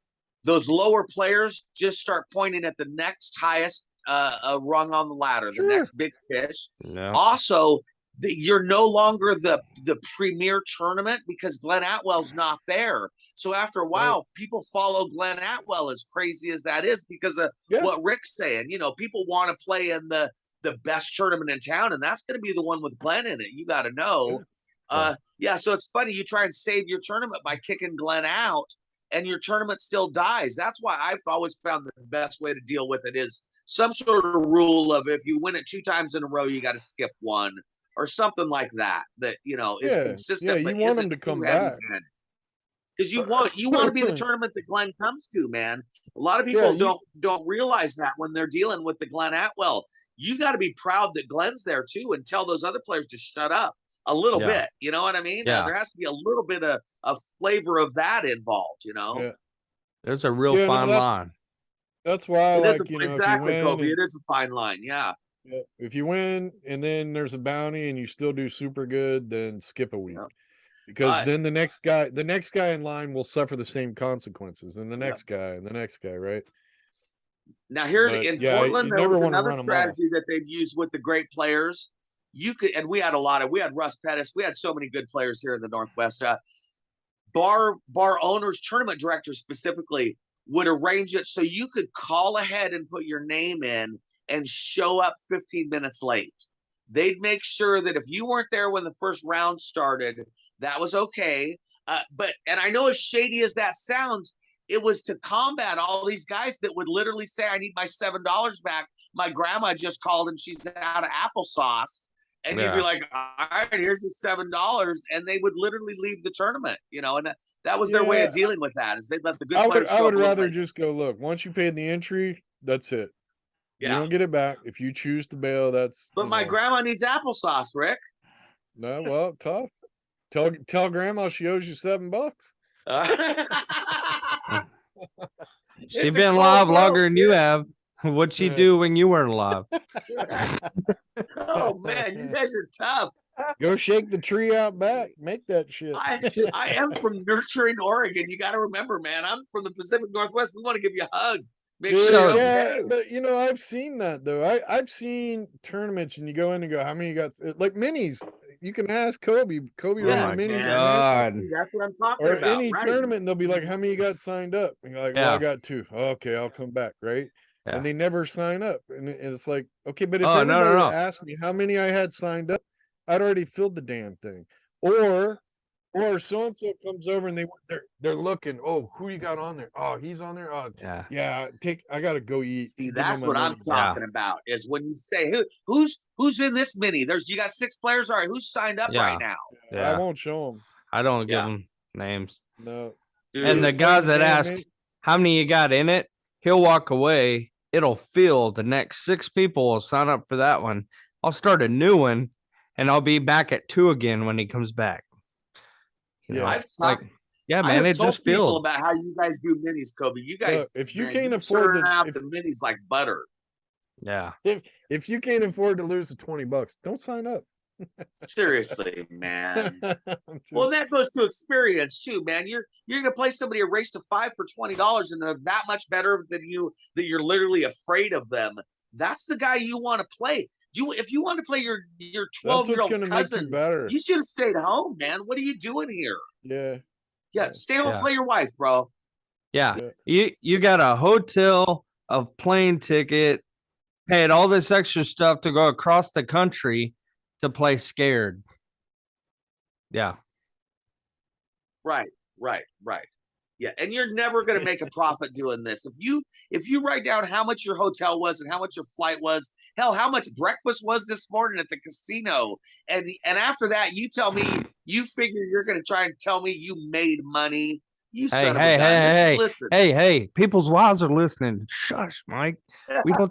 those lower players just start pointing at the next highest rung on the ladder, the next big fish. Yeah. Also, you're no longer the premier tournament because Glenn Atwell's not there. So after a while, people follow Glenn Atwell, as crazy as that is, because of what Rick's saying. People want to play in the best tournament in town, and that's going to be the one with Glenn in it. You got to know. So it's funny. You try and save your tournament by kicking Glenn out, and your tournament still dies. That's why I've always found the best way to deal with it is some sort of rule of, if you win it 2 times in a row, you got to skip 1. Or something like that is consistent. You want them to come back, because you want to be the tournament that Glenn comes to, man. A lot of people don't realize that when they're dealing with the Glenn Atwell. You got to be proud that Glenn's there too, and tell those other players to shut up a little bit. You know what I mean? There has to be a little bit of a flavor of that involved. There's a real fine line. That's why I like, exactly, Koby. It is a fine line. Yeah. Yeah, if you win and then there's a bounty and you still do super good, then skip a week, because then the next guy in line will suffer the same consequences, and the next guy and the next guy, right? Now Portland, there was another strategy that they've used with the great players. you could, and we had Russ Pettis. We had so many good players here in the Northwest. Bar owners, tournament directors specifically, would arrange it so you could call ahead and put your name in and show up 15 minutes late. They'd make sure that if you weren't there when the first round started, that was okay. And I know as shady as that sounds, it was to combat all these guys that would literally say, I need my $7 back. My grandma just called and she's out of applesauce. And you'd be like, all right, here's the $7. And they would literally leave the tournament, and that was their way of dealing with that, is they'd let the good players show I would rather just go, look, once you paid the entry, that's it. Yeah. You don't get it back. If you choose to bail, that's. But my grandma needs applesauce, Rick. No, well, tough. Tell grandma she owes you $7. She's been alive longer than you have. What'd she do when you weren't alive? Oh man, you guys are tough. Go shake the tree out back. Make that shit. I am from nurturing Oregon. You got to remember, man. I'm from the Pacific Northwest. We want to give you a hug. Make sure you're okay. But I've seen that though. I've seen tournaments and you go in and go, how many you got? Like minis. You can ask Koby. Koby runs minis. That's what I'm talking about. Or any tournament, and they'll be like, how many you got signed up? And you're like, well, I got 2. Okay, I'll come back, right? Yeah. And they never sign up. And it's like, okay, but if anybody asked me how many I had signed up, I'd already filled the damn thing. Or so-and-so comes over and they're looking, oh, who you got on there? Oh, he's on there. Oh, yeah. I gotta go eat. See, that's what I'm talking about, is when you say who's in this mini? You got 6 players. All right, who's signed up right now? Yeah. I won't show them. I don't give them names. No. Dude, and the guys that ask how many you got in it, he'll walk away. It'll fill. The next 6 people will sign up for that one. I'll start a new one, and I'll be back at 2 again when he comes back. I've talked. Man, it just feels about how you guys do minis, Koby. You guys, if you can't afford the minis like butter. Yeah. If you can't afford to lose the $20, don't sign up. Seriously, man. Well, that goes to experience too, man. You're gonna play somebody a race to 5 for $20, and they're that much better than you that you're literally afraid of them. That's the guy you want to play. If you want to play your 12-year-old cousin, you should have stayed home, man. What are you doing here? Yeah. Stay home, play your wife, bro. Yeah. You got a hotel, a plane ticket, paid all this extra stuff to go across the country to play scared. Yeah. Right. Yeah, and you're never going to make a profit doing this. If you write down how much your hotel was and how much your flight was, hell, how much breakfast was this morning at the casino, and after that, you tell me you figure you're going to try and tell me you made money. You son of a gun. Listen. Hey, people's wives are listening. Shush, Mike. We don't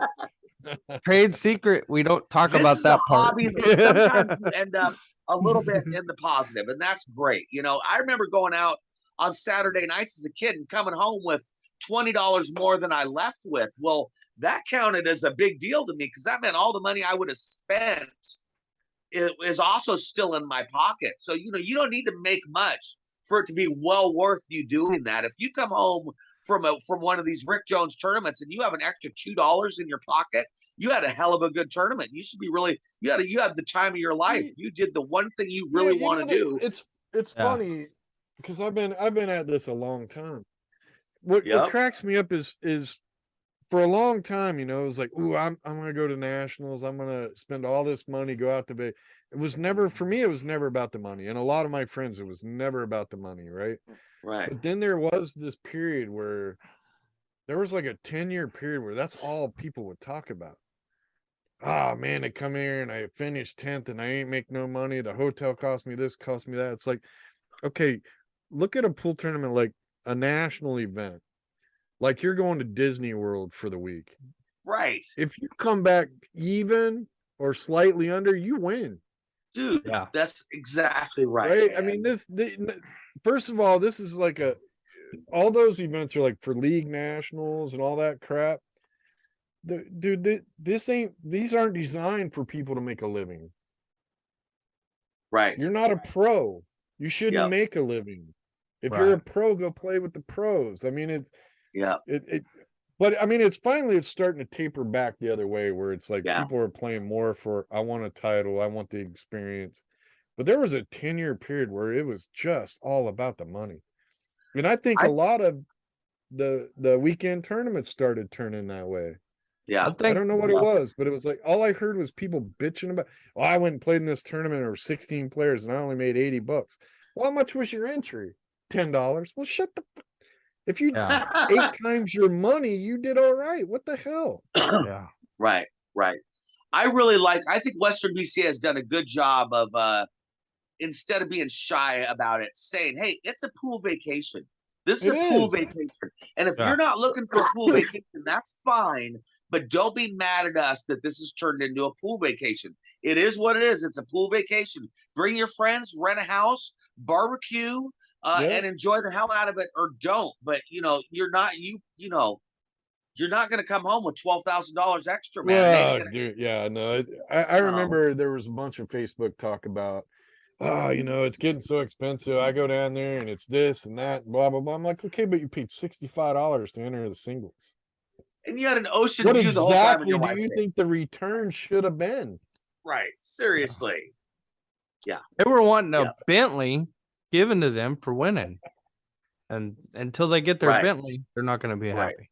trade secret. We don't talk about that part. Hobby that sometimes you end up a little bit in the positive, and that's great. I remember going out on Saturday nights as a kid and coming home with $20 more than I left with. Well, that counted as a big deal to me because that meant all the money I would have spent is also still in my pocket. So, you don't need to make much for it to be well worth you doing that. If you come home from one of these Ric Jones tournaments and you have an extra $2 in your pocket, you had a hell of a good tournament. You should be you had the time of your life. You did the one thing you really want to do. It's funny. Because I've been at this a long time. What cracks me up is for a long time, it was like, ooh, I'm gonna go to nationals. I'm gonna spend all this money, go out to Bay. It was never about the money. And a lot of my friends, it was never about the money, right? Right. But then there was this period where there was like a 10-year period where that's all people would talk about. Oh man, I come here and I finished 10th and I ain't make no money. The hotel cost me this, cost me that. It's like, okay. Look at a pool tournament like a national event. Like you're going to Disney World for the week. Right. If you come back even or slightly under, you win. Dude, that's exactly right. I mean, first of all, this is like all those events are like for league nationals and all that crap. Dude, these aren't designed for people to make a living. Right. You're not a pro. You shouldn't make a living. If you're a pro, go play with the pros. I mean, But I mean, it's starting to taper back the other way, where it's like people are playing more for, I want a title, I want the experience. But there was a 10-year period where it was just all about the money. And I think a lot of the weekend tournaments started turning that way. Yeah. I don't know what it was, but it was like, all I heard was people bitching about, oh, I went and played in this tournament or 16 players and I only made $80. Well, how much was your entry? $10. Well, shut the if you 8 times your money, you did all right. What the hell? Yeah. Right. I think Western BCA has done a good job of instead of being shy about it, saying, hey, it's a pool vacation. This is a pool vacation. And if you're not looking for a pool vacation, that's fine. But don't be mad at us that this has turned into a pool vacation. It is what it is. It's a pool vacation. Bring your friends, rent a house, barbecue, and enjoy the hell out of it, or don't. But you're not going to come home with $12,000 extra, man. Well, dude, no. I remember there was a bunch of Facebook talk about, oh, it's getting so expensive. I go down there and it's this and that, blah blah blah. I'm like, okay, but you paid $65 to enter the singles, and you had an ocean what view exactly the whole time. Do you think the return should have been? Right, seriously. Yeah, they were wanting a Bentley given to them for winning, and until they get their Bentley, they're not going to be happy.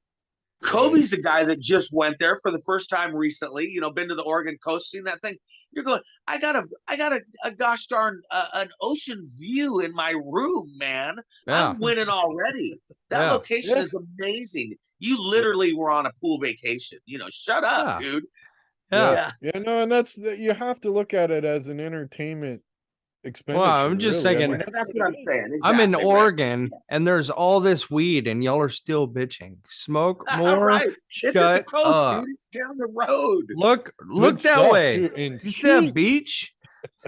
Kobe's the guy that just went there for the first time recently, been to the Oregon coast, seen that thing. You're going, I got a gosh darn an ocean view in my room, man. I'm winning already. That location is amazing. You literally were on a pool vacation. Shut up, dude. No, and that's, you have to look at it as an entertainment expenditure. Well, I'm just saying, that's what I'm saying. Exactly, I'm in Oregon and there's all this weed and y'all are still bitching. Smoke more. It's at the coast, dude. It's down the road. Look that way. You see that beach?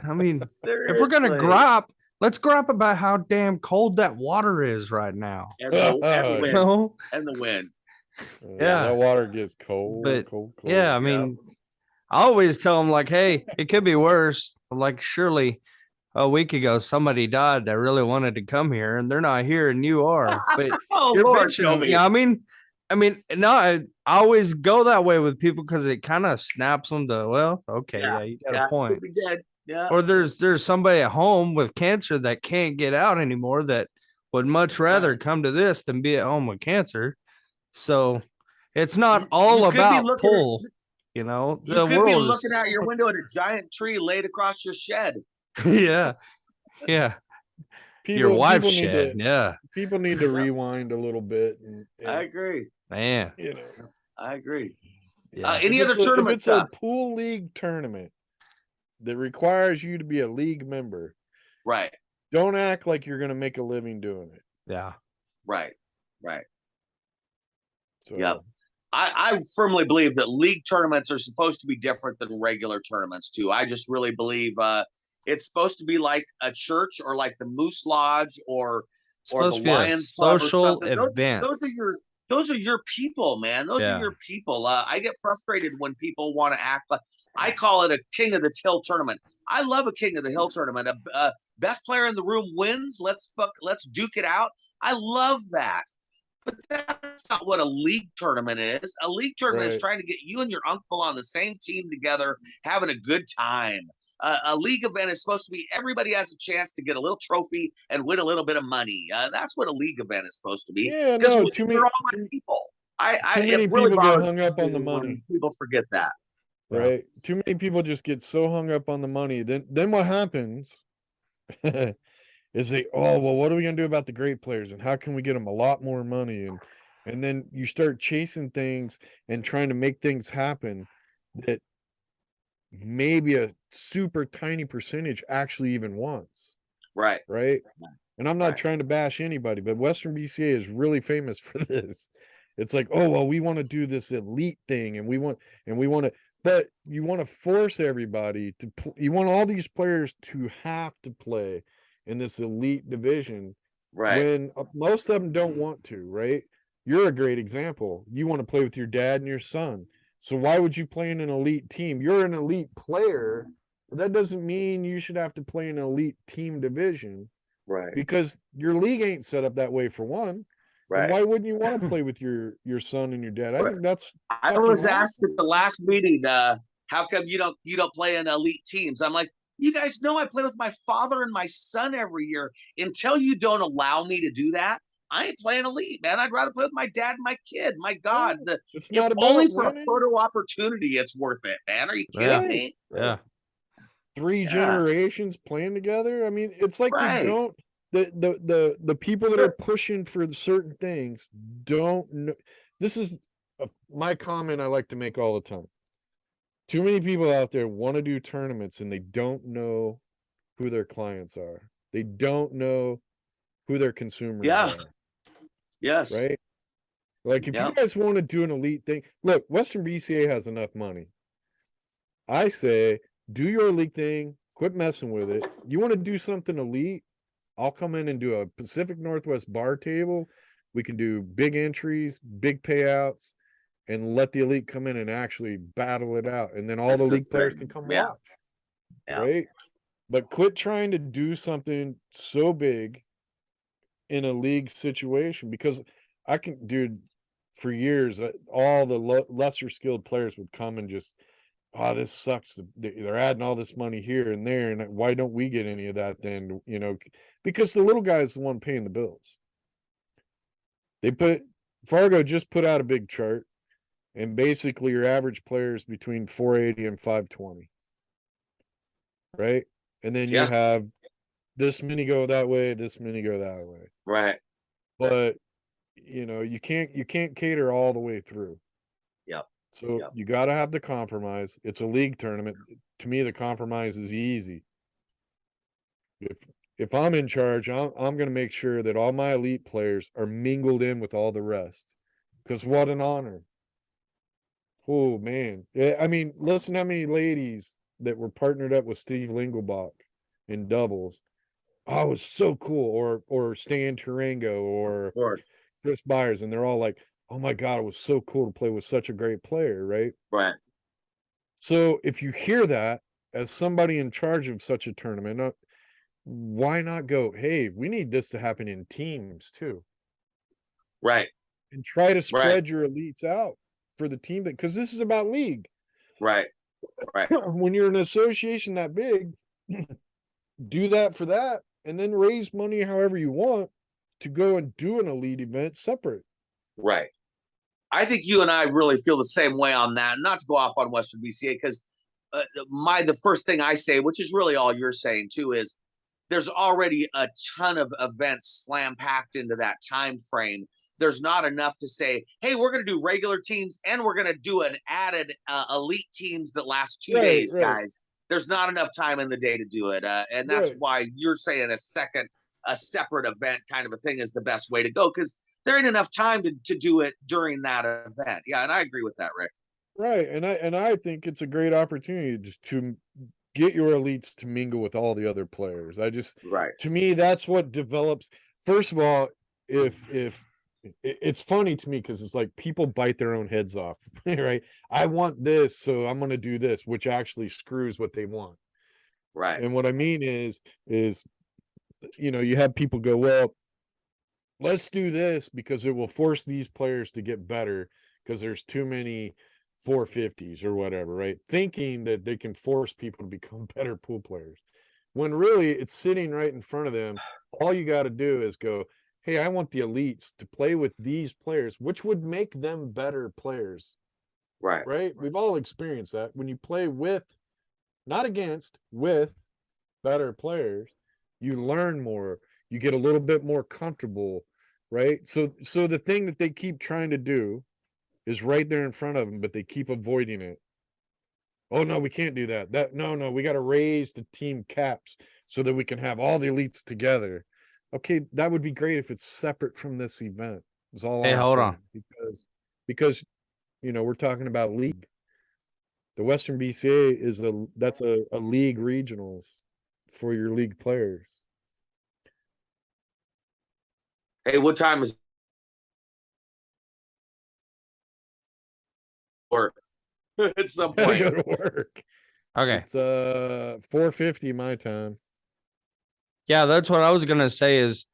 I mean, if we're gonna grop, let's grop about how damn cold that water is right now. And the wind. That water gets cold. But cold. Yeah, I mean, I always tell them, like, hey, it could be worse. Like, surely a week ago somebody died that really wanted to come here and they're not here and you are. But you're bitching. Yeah, I mean, no, I always go that way with people because it kind of snaps them to, well, okay, you got a point. Or there's somebody at home with cancer that can't get out anymore that would much rather come to this than be at home with cancer. So it's not all about pool. The world be looking out your window at a giant tree laid across your shed. Yeah. Your wife's shed. People need to rewind a little bit. And I agree, man. I agree. Yeah. Any other tournament? If it's a pool league tournament that requires you to be a league member, right? Don't act like you're going to make a living doing it. Yeah. Right. So, I firmly believe that league tournaments are supposed to be different than regular tournaments too. I just really believe it's supposed to be like a church or like the Moose Lodge or the Lions Club social or something. event. Those are your people, man. Those are your people. I get frustrated when people want to act like, I call it a King of the Hill tournament. I love a King of the Hill tournament. A best player in the room wins. Let's duke it out. I love that. But that's not what a league tournament is. A league tournament is trying to get you and your uncle on the same team together, having a good time. A league event is supposed to be everybody has a chance to get a little trophy and win a little bit of money. That's what a league event is supposed to be. Yeah, no, too many people. Too many people get hung up on the money. People forget that. Right. Too many people just get so hung up on the money. Then what happens is what are we going to do about the great players and how can we get them a lot more money? And then you start chasing things and trying to make things happen that maybe a super tiny percentage actually even wants. Right. And I'm not trying to bash anybody, but Western BCA is really famous for this. It's like, we want to do this elite thing and we want to, but you want to force everybody to, you want all these players to have to play in this elite division, when most of them don't want to, right? You're a great example. You want to play with your dad and your son. So why would you play in an elite team? You're an elite player, but that doesn't mean you should have to play in an elite team division. Right. Because your league ain't set up that way for one. Right. Why wouldn't you want to play with your son and your dad? I think that's I fucking was awesome. asked at the last meeting, how come you don't play in elite teams? I'm like, you guys know I play with my father and my son every year. Until you don't allow me to do that, I ain't playing elite, man. I'd rather play with my dad and my kid. My God, It's if not about only for winning. a photo opportunity, it's worth it, man. Are you kidding Yeah. me? Yeah. 3 generations playing together. I mean, it's like they Right. don't. The people that are pushing for certain things don't know. This is my comment I like to make all the time. Too many people out there want to do tournaments and they don't know who their clients are. They don't know who their consumers Yeah. are. Yes. Right? Like if you Yep. guys want to do an elite thing, look, Western BCA has enough money. I say, do your elite thing, quit messing with it. You want to do something elite? I'll come in and do a Pacific Northwest bar table. We can do big entries, big payouts, and let the elite come in and actually battle it out. And then all That's the the league players thing. can come Yeah. watch. Yeah. Right? But quit trying to do something so big in a league situation, because I can, dude, for years, all the lesser skilled players would come and just, oh, this sucks. They're adding all this money here and there. And why don't we get any of that then? You know, because the little guy is the one paying the bills. Fargo just put out a big chart, and basically your average player is between 480 and 520. Right. And then you have this many go that way, this many go that way. Right. But you know, you can't cater all the way through. Yep. So you got to have the compromise. It's a league tournament. To me, the compromise is easy. If I'm in charge, I'm going to make sure that all my elite players are mingled in with all the rest. Because what an honor. Oh, man. I mean, listen how many ladies that were partnered up with Steve Lingelbach in doubles. Oh, it was so cool. Or Stan Turango or Chris Byers. And they're all like, oh my God, it was so cool to play with such a great player, right? Right. So if you hear that as somebody in charge of such a tournament, why not go, hey, we need this to happen in teams too. Right. And try to spread your elites out for the team, because this is about league. Right. Right. When you're an association that big, do that for that, and then raise money however you want to go and do an elite event separate. Right. I think you and I really feel the same way on that. Not to go off on Western BCA, because the first thing I say, which is really all you're saying too, is there's already a ton of events slam packed into that time frame. There's not enough to say, hey, we're going to do regular teams and we're going to do an added elite teams that last 2 days, guys. There's not enough time in the day to do it. And that's why you're saying a separate event kind of a thing is the best way to go, because there ain't enough time to do it during that event. Yeah, and I agree with that, Rick. Right. And I think it's a great opportunity to get your elites to mingle with all the other players. To me, that's what develops. First of all, if it's funny to me, because it's like people bite their own heads off, right? I want this, so I'm going to do this, which actually screws what they want. Right. And what I mean is, you know, you have people go, well, let's do this because it will force these players to get better because there's too many 450s or whatever, right? Thinking that they can force people to become better pool players, when really it's sitting right in front of them. All you got to do is go, hey, I want the elites to play with these players, which would make them better players. Right? We've all experienced that. When you play with, not against, with better players, you learn more, you get a little bit more comfortable, right? So the thing that they keep trying to do is right there in front of them, but they keep avoiding it. Oh no, we can't do that. No, we got to raise the team caps so that we can have all the elites together. Okay, that would be great if it's separate from this event. Is all. Hey, hold on. Because you know, we're talking about league. The Western BCA is that's a league regionals for your league players. Hey, what time is work? At some point. Go to work. Okay. It's 4:50 my time. Yeah, that's what I was gonna say. Is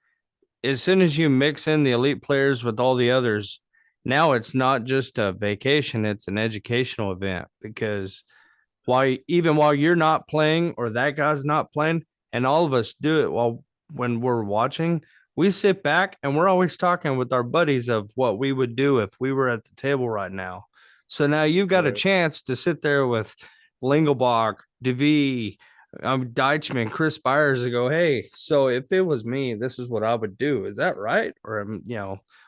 as soon as you mix in the elite players with all the others, now it's not just a vacation, it's an educational event, because while you're not playing or that guy's not playing, and all of us do it when we're watching, we sit back and we're always talking with our buddies of what we would do if we were at the table right now. So now you've got a chance to sit there with Lingelbach, DeVee, Deichmann, Chris Byers, and go, hey, so if it was me, this is what I would do. Is that right? Or,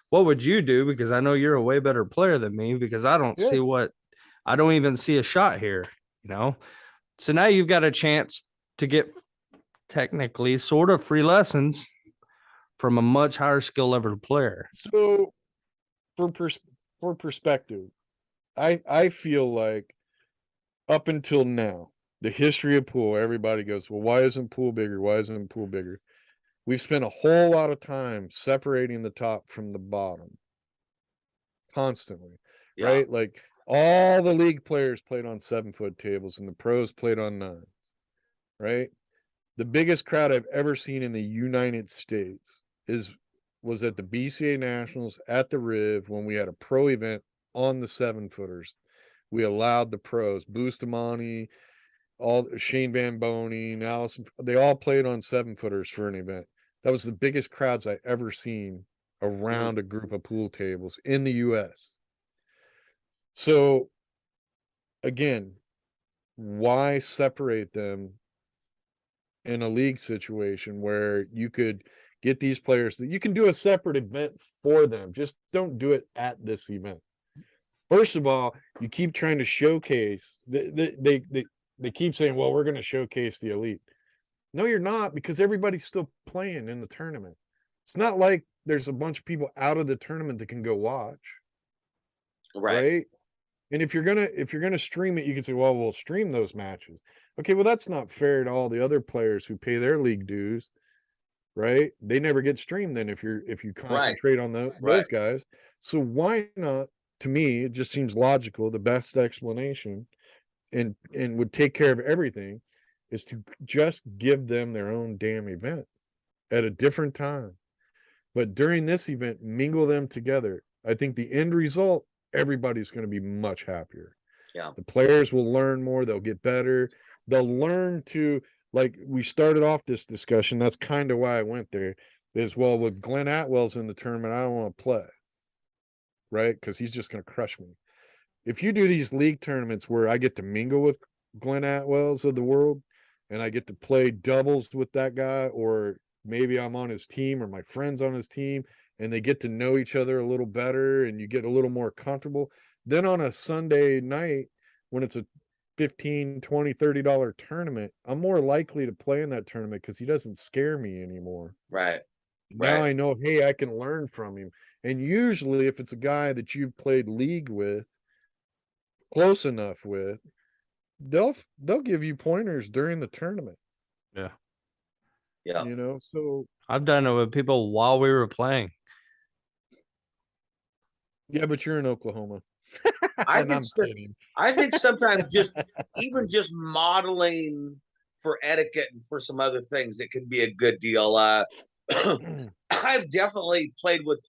what would you do? Because I know you're a way better player than me, because I don't even see a shot here, So now you've got a chance to get technically sort of free lessons from a much higher skill level player. So for perspective, I feel like up until now, the history of pool, everybody goes, well, why isn't pool bigger? Why isn't pool bigger? We've spent a whole lot of time separating the top from the bottom constantly, right? Like all the league players played on 7-foot tables and the pros played on 9s, right? The biggest crowd I've ever seen in the United States was at the BCA Nationals at the Riv when we had a pro event on the 7-footers. We allowed the pros, Bustamante, all Shane Van Boning, Allison, they all played on 7-footers for an event. That was the biggest crowds I ever seen around a group of pool tables in the US. So again, why separate them in a league situation where you could get these players that you can do a separate event for them? Just don't do it at this event. First of all, you keep trying to showcase, they keep saying, well, we're going to showcase the elite. No, you're not, because everybody's still playing in the tournament. It's not like there's a bunch of people out of the tournament that can go watch. Right? And if you're gonna stream it, you can say, well, we'll stream those matches. Okay, well, that's not fair to all the other players who pay their league dues, right? They never get streamed then if you concentrate on those guys. So why not? To me, it just seems logical. The best explanation and would take care of everything is to just give them their own damn event at a different time. But during this event, mingle them together. I think the end result, everybody's going to be much happier. Yeah. The players will learn more. They'll get better. They'll learn to, like we started off this discussion. That's kind of why I went there is, well, with Glenn Atwell's in the tournament, I don't want to play. Right. Cause he's just going to crush me. If you do these league tournaments where I get to mingle with Glenn Atwell's of the world and I get to play doubles with that guy, or maybe I'm on his team or my friend's on his team, and they get to know each other a little better and you get a little more comfortable, then on a Sunday night when it's a $15, $20, $30 tournament, I'm more likely to play in that tournament because he doesn't scare me anymore. Right. Now I know, hey, I can learn from him. And usually if it's a guy that you've played league with, close enough with, they'll give you pointers during the tournament. Yeah. So I've done it with people while we were playing. Yeah, but you're in Oklahoma. I think sometimes just modeling for etiquette and for some other things, it can be a good deal. I've definitely played with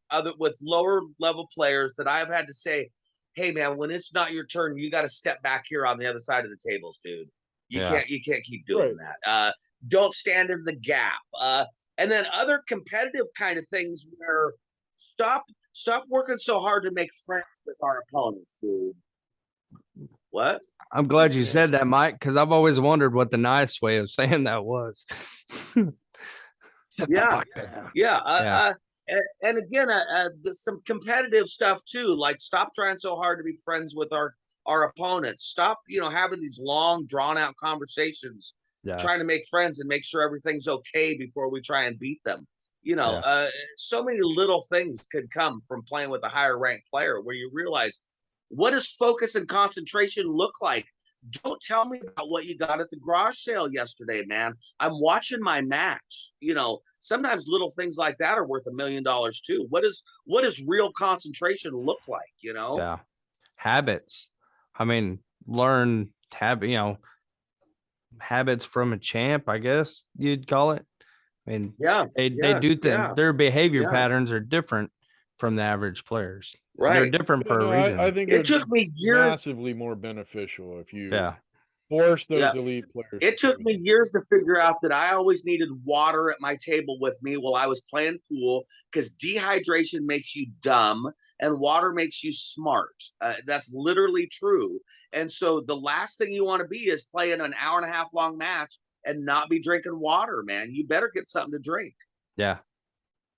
lower level players that I've had to say, hey man, when it's not your turn, you got to step back here on the other side of the tables, dude. You can't keep doing that. Don't stand in the gap. And then other competitive kind of things where stop working so hard to make friends with our opponents, dude. What? I'm glad you said that, Mike, because I've always wondered what the nice way of saying that was. Yeah. And again, some competitive stuff too, like stop trying so hard to be friends with our opponents. Stop, having these long, drawn out conversations, trying to make friends and make sure everything's okay before we try and beat them. So many little things could come from playing with a higher ranked player where you realize, what does focus and concentration look like? Don't tell me about what you got at the garage sale yesterday, man. I'm watching my match. Sometimes little things like that are worth $1 million too. What does real concentration look like? Yeah. Habits. I mean, learn habits from a champ, I guess you'd call it. I mean, Yeah. they do things. Yeah. Their behavior Yeah. patterns are different from the average players. Right. They're different for a reason. I think it took me years. Massively more beneficial if you Yeah. force those elite players. It took me years to figure out that I always needed water at my table with me while I was playing pool, because dehydration makes you dumb and water makes you smart. That's literally true. And so the last thing you want to be is playing an hour and a half long match and not be drinking water, man. You better get something to drink. Yeah.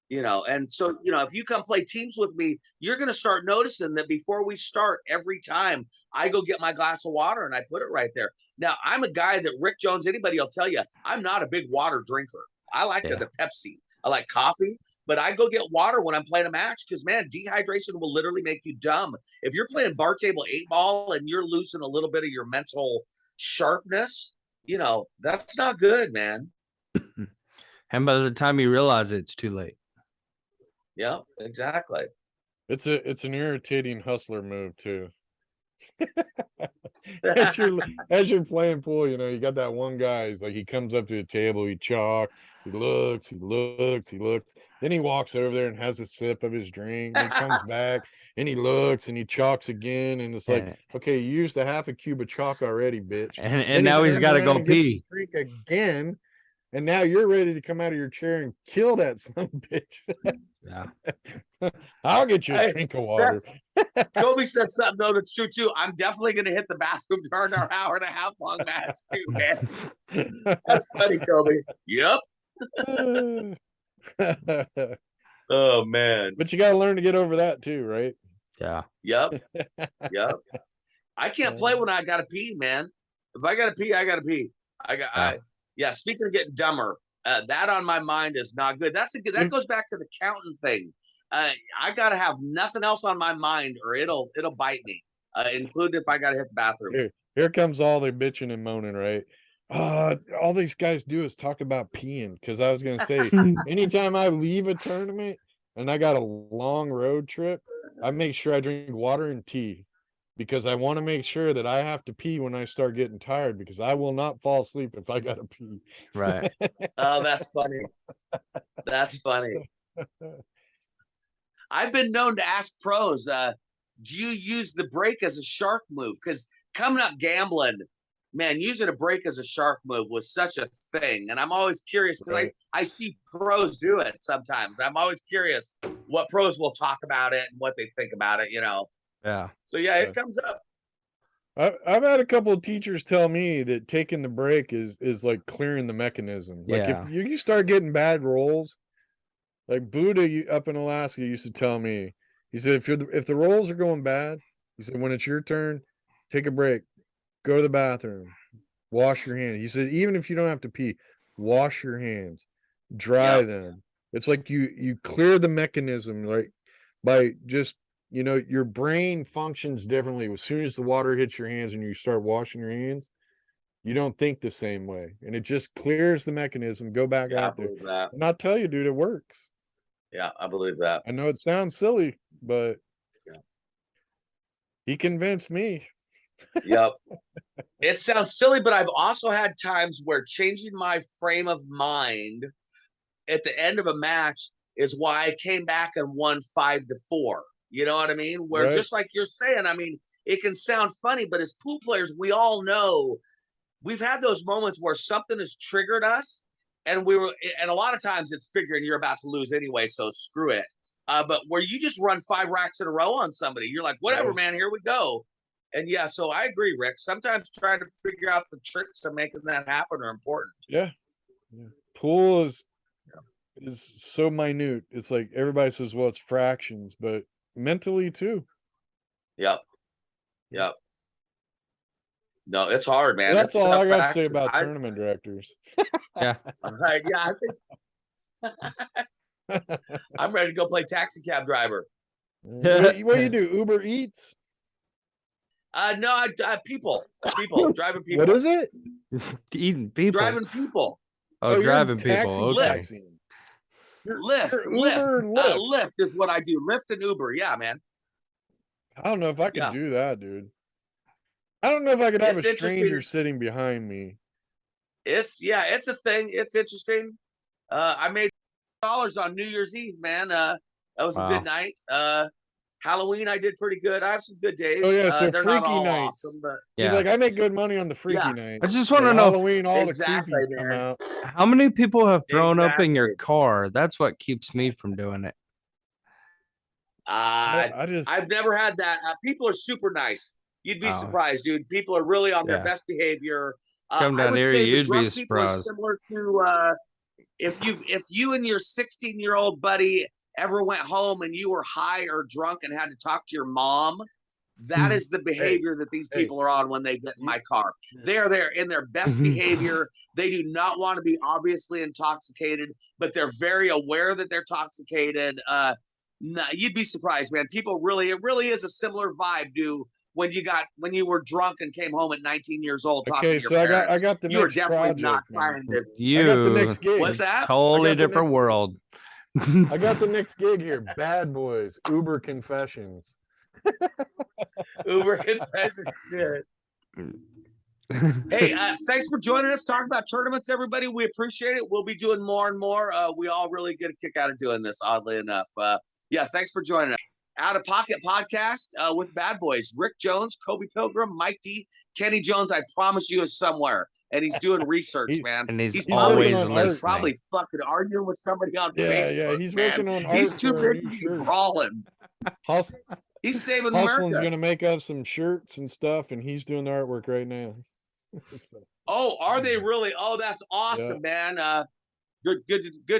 You know, and so, you know, if you come play teams with me, you're going to start noticing that before we start, every time I go get my glass of water and I put it right there. Now, I'm a guy that Ric Jones, anybody will tell you, I'm not a big water drinker. I like the Pepsi. I like coffee, but I go get water when I'm playing a match because, man, dehydration will literally make you dumb. If you're playing bar table 8-ball and you're losing a little bit of your mental sharpness, you know, that's not good, man. And by the time you realize it's too late. Yeah, exactly. It's an irritating hustler move too. as you're playing pool, you know, you got that one guy. He's like, he comes up to the table, he looks, then he walks over there and has a sip of his drink. And he comes back and he looks and he chalks again, and it's like, okay, you used a half a cube of chalk already, bitch. And now he's got to go pee. Drink again. And now you're ready to come out of your chair and kill that son of a bitch. Yeah. I'll get you a drink of water. Koby said something, though, that's true, too. I'm definitely going to hit the bathroom during our hour and a half long match, too, man. That's funny, Koby. Yep. Oh, man. But you got to learn to get over that, too, right? Yeah. Yep. Yep. I can't play when I got to pee, man. If I got to pee, I got to pee. Yeah, speaking of getting dumber, that on my mind is not good. That goes back to the counting thing. I gotta have nothing else on my mind, or it'll bite me, including if I gotta hit the bathroom. Here comes all the bitching and moaning, right? All these guys do is talk about peeing. Because I was gonna say, anytime I leave a tournament and I got a long road trip, I make sure I drink water and tea. Because I want to make sure that I have to pee when I start getting tired, because I will not fall asleep if I got to pee. Right. Oh, that's funny. That's funny. I've been known to ask pros, do you use the break as a shark move? Because coming up gambling, man, using a break as a shark move was such a thing. And I'm always curious because I see pros do it sometimes. I'm always curious what pros will talk about it and what they think about it, you know. Yeah. So yeah, it comes up. I've had a couple of teachers tell me that taking the break is like clearing the mechanism. Like if you start getting bad rolls, like Buddha up in Alaska used to tell me, he said, if the rolls are going bad, he said, when it's your turn, take a break, go to the bathroom, wash your hands. He said, even if you don't have to pee, wash your hands, dry them. It's like you clear the mechanism, like by just, you know, your brain functions differently. As soon as the water hits your hands and you start washing your hands, you don't think the same way. And it just clears the mechanism. Go back out there. And I'll tell you, dude, it works. Yeah, I believe that. I know it sounds silly, but he convinced me. Yep. It sounds silly, but I've also had times where changing my frame of mind at the end of a match is why I came back and won 5-4. You know what I mean? Where just like you're saying, I mean, it can sound funny, but as pool players, we all know we've had those moments where something has triggered us, and a lot of times it's figuring you're about to lose anyway, so screw it. But where you just run 5 racks in a row on somebody, you're like, whatever, man, here we go. And yeah, so I agree, Rick. Sometimes trying to figure out the tricks of making that happen are important. Yeah. Pool is so minute. It's like everybody says, well, it's fractions, but mentally too. Yep. No, it's hard, man. Well, that's all I got to say about tournament directors. Yeah. All right. Yeah, I think I'm ready to go play taxi cab driver. What do you do? Uber Eats? No, people driving people. What is it? Eating people. Driving people. Oh, driving people. Okay. Lyft is what I do. Lyft and Uber. Yeah, man. I don't know if I could do that, dude. I don't know if I could have a stranger sitting behind me. It's a thing. It's interesting. I made dollars on New Year's Eve, man. That was a good night. Halloween, I did pretty good. I have some good days. Oh yeah, so they're not freaky all nights. awesome, but He's like, I make good money on the freaky night. I just want to Like, know Halloween, all Exactly, the creepies come man. out. how many people have thrown up in your Exactly. car. That's what keeps me from doing it. I've never had that. People are super nice. You'd be Oh. surprised, dude. People are really on their Yeah. best behavior. Come I down would here, say the you'd be drunk people are surprised. similar to if you and your 16-year-old buddy ever went home and you were high or drunk and had to talk to your mom. That is the behavior that these people are on when they get in my car. They're there in their best behavior. They do not want to be obviously intoxicated, but they're very aware that they're intoxicated. You'd be surprised, man. It really is a similar vibe to when you were drunk and came home at 19 years old talking to your parents. I got the You were next definitely project, not man. trying to. You I got the next gig. What's that? Totally I got the different next- world. I got the next gig here. Bad Boys, Uber Confessions. Uber confession shit. Hey, thanks for joining us talking about tournaments, everybody. We appreciate it. We'll be doing more and more. We all really get a kick out of doing this, oddly enough. Yeah, thanks for joining us. Out of Pocket Podcast with BadBoys. Ric Jones, Koby Pilgrim, Mike D, Kenny Jones, I promise you, is somewhere. And he's doing research, man. And he's probably, always listening. he's probably fucking arguing with somebody on Facebook. Yeah, he's man. working on art. He's too for our big new to be shirts. crawling. Hus- He's saving Hustlin's America. gonna make us some shirts and stuff, and he's doing the artwork right now. So, Oh, are they really? Oh, that's awesome, man. Good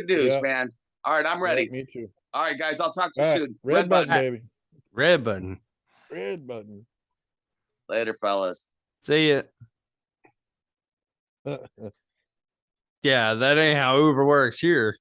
news, Yeah. man. All right, I'm ready. yeah, me too. All right, guys, I'll talk to you All right, soon. red button, baby. Red button. Red button. Later, fellas. See ya. Yeah, that ain't how Uber works here.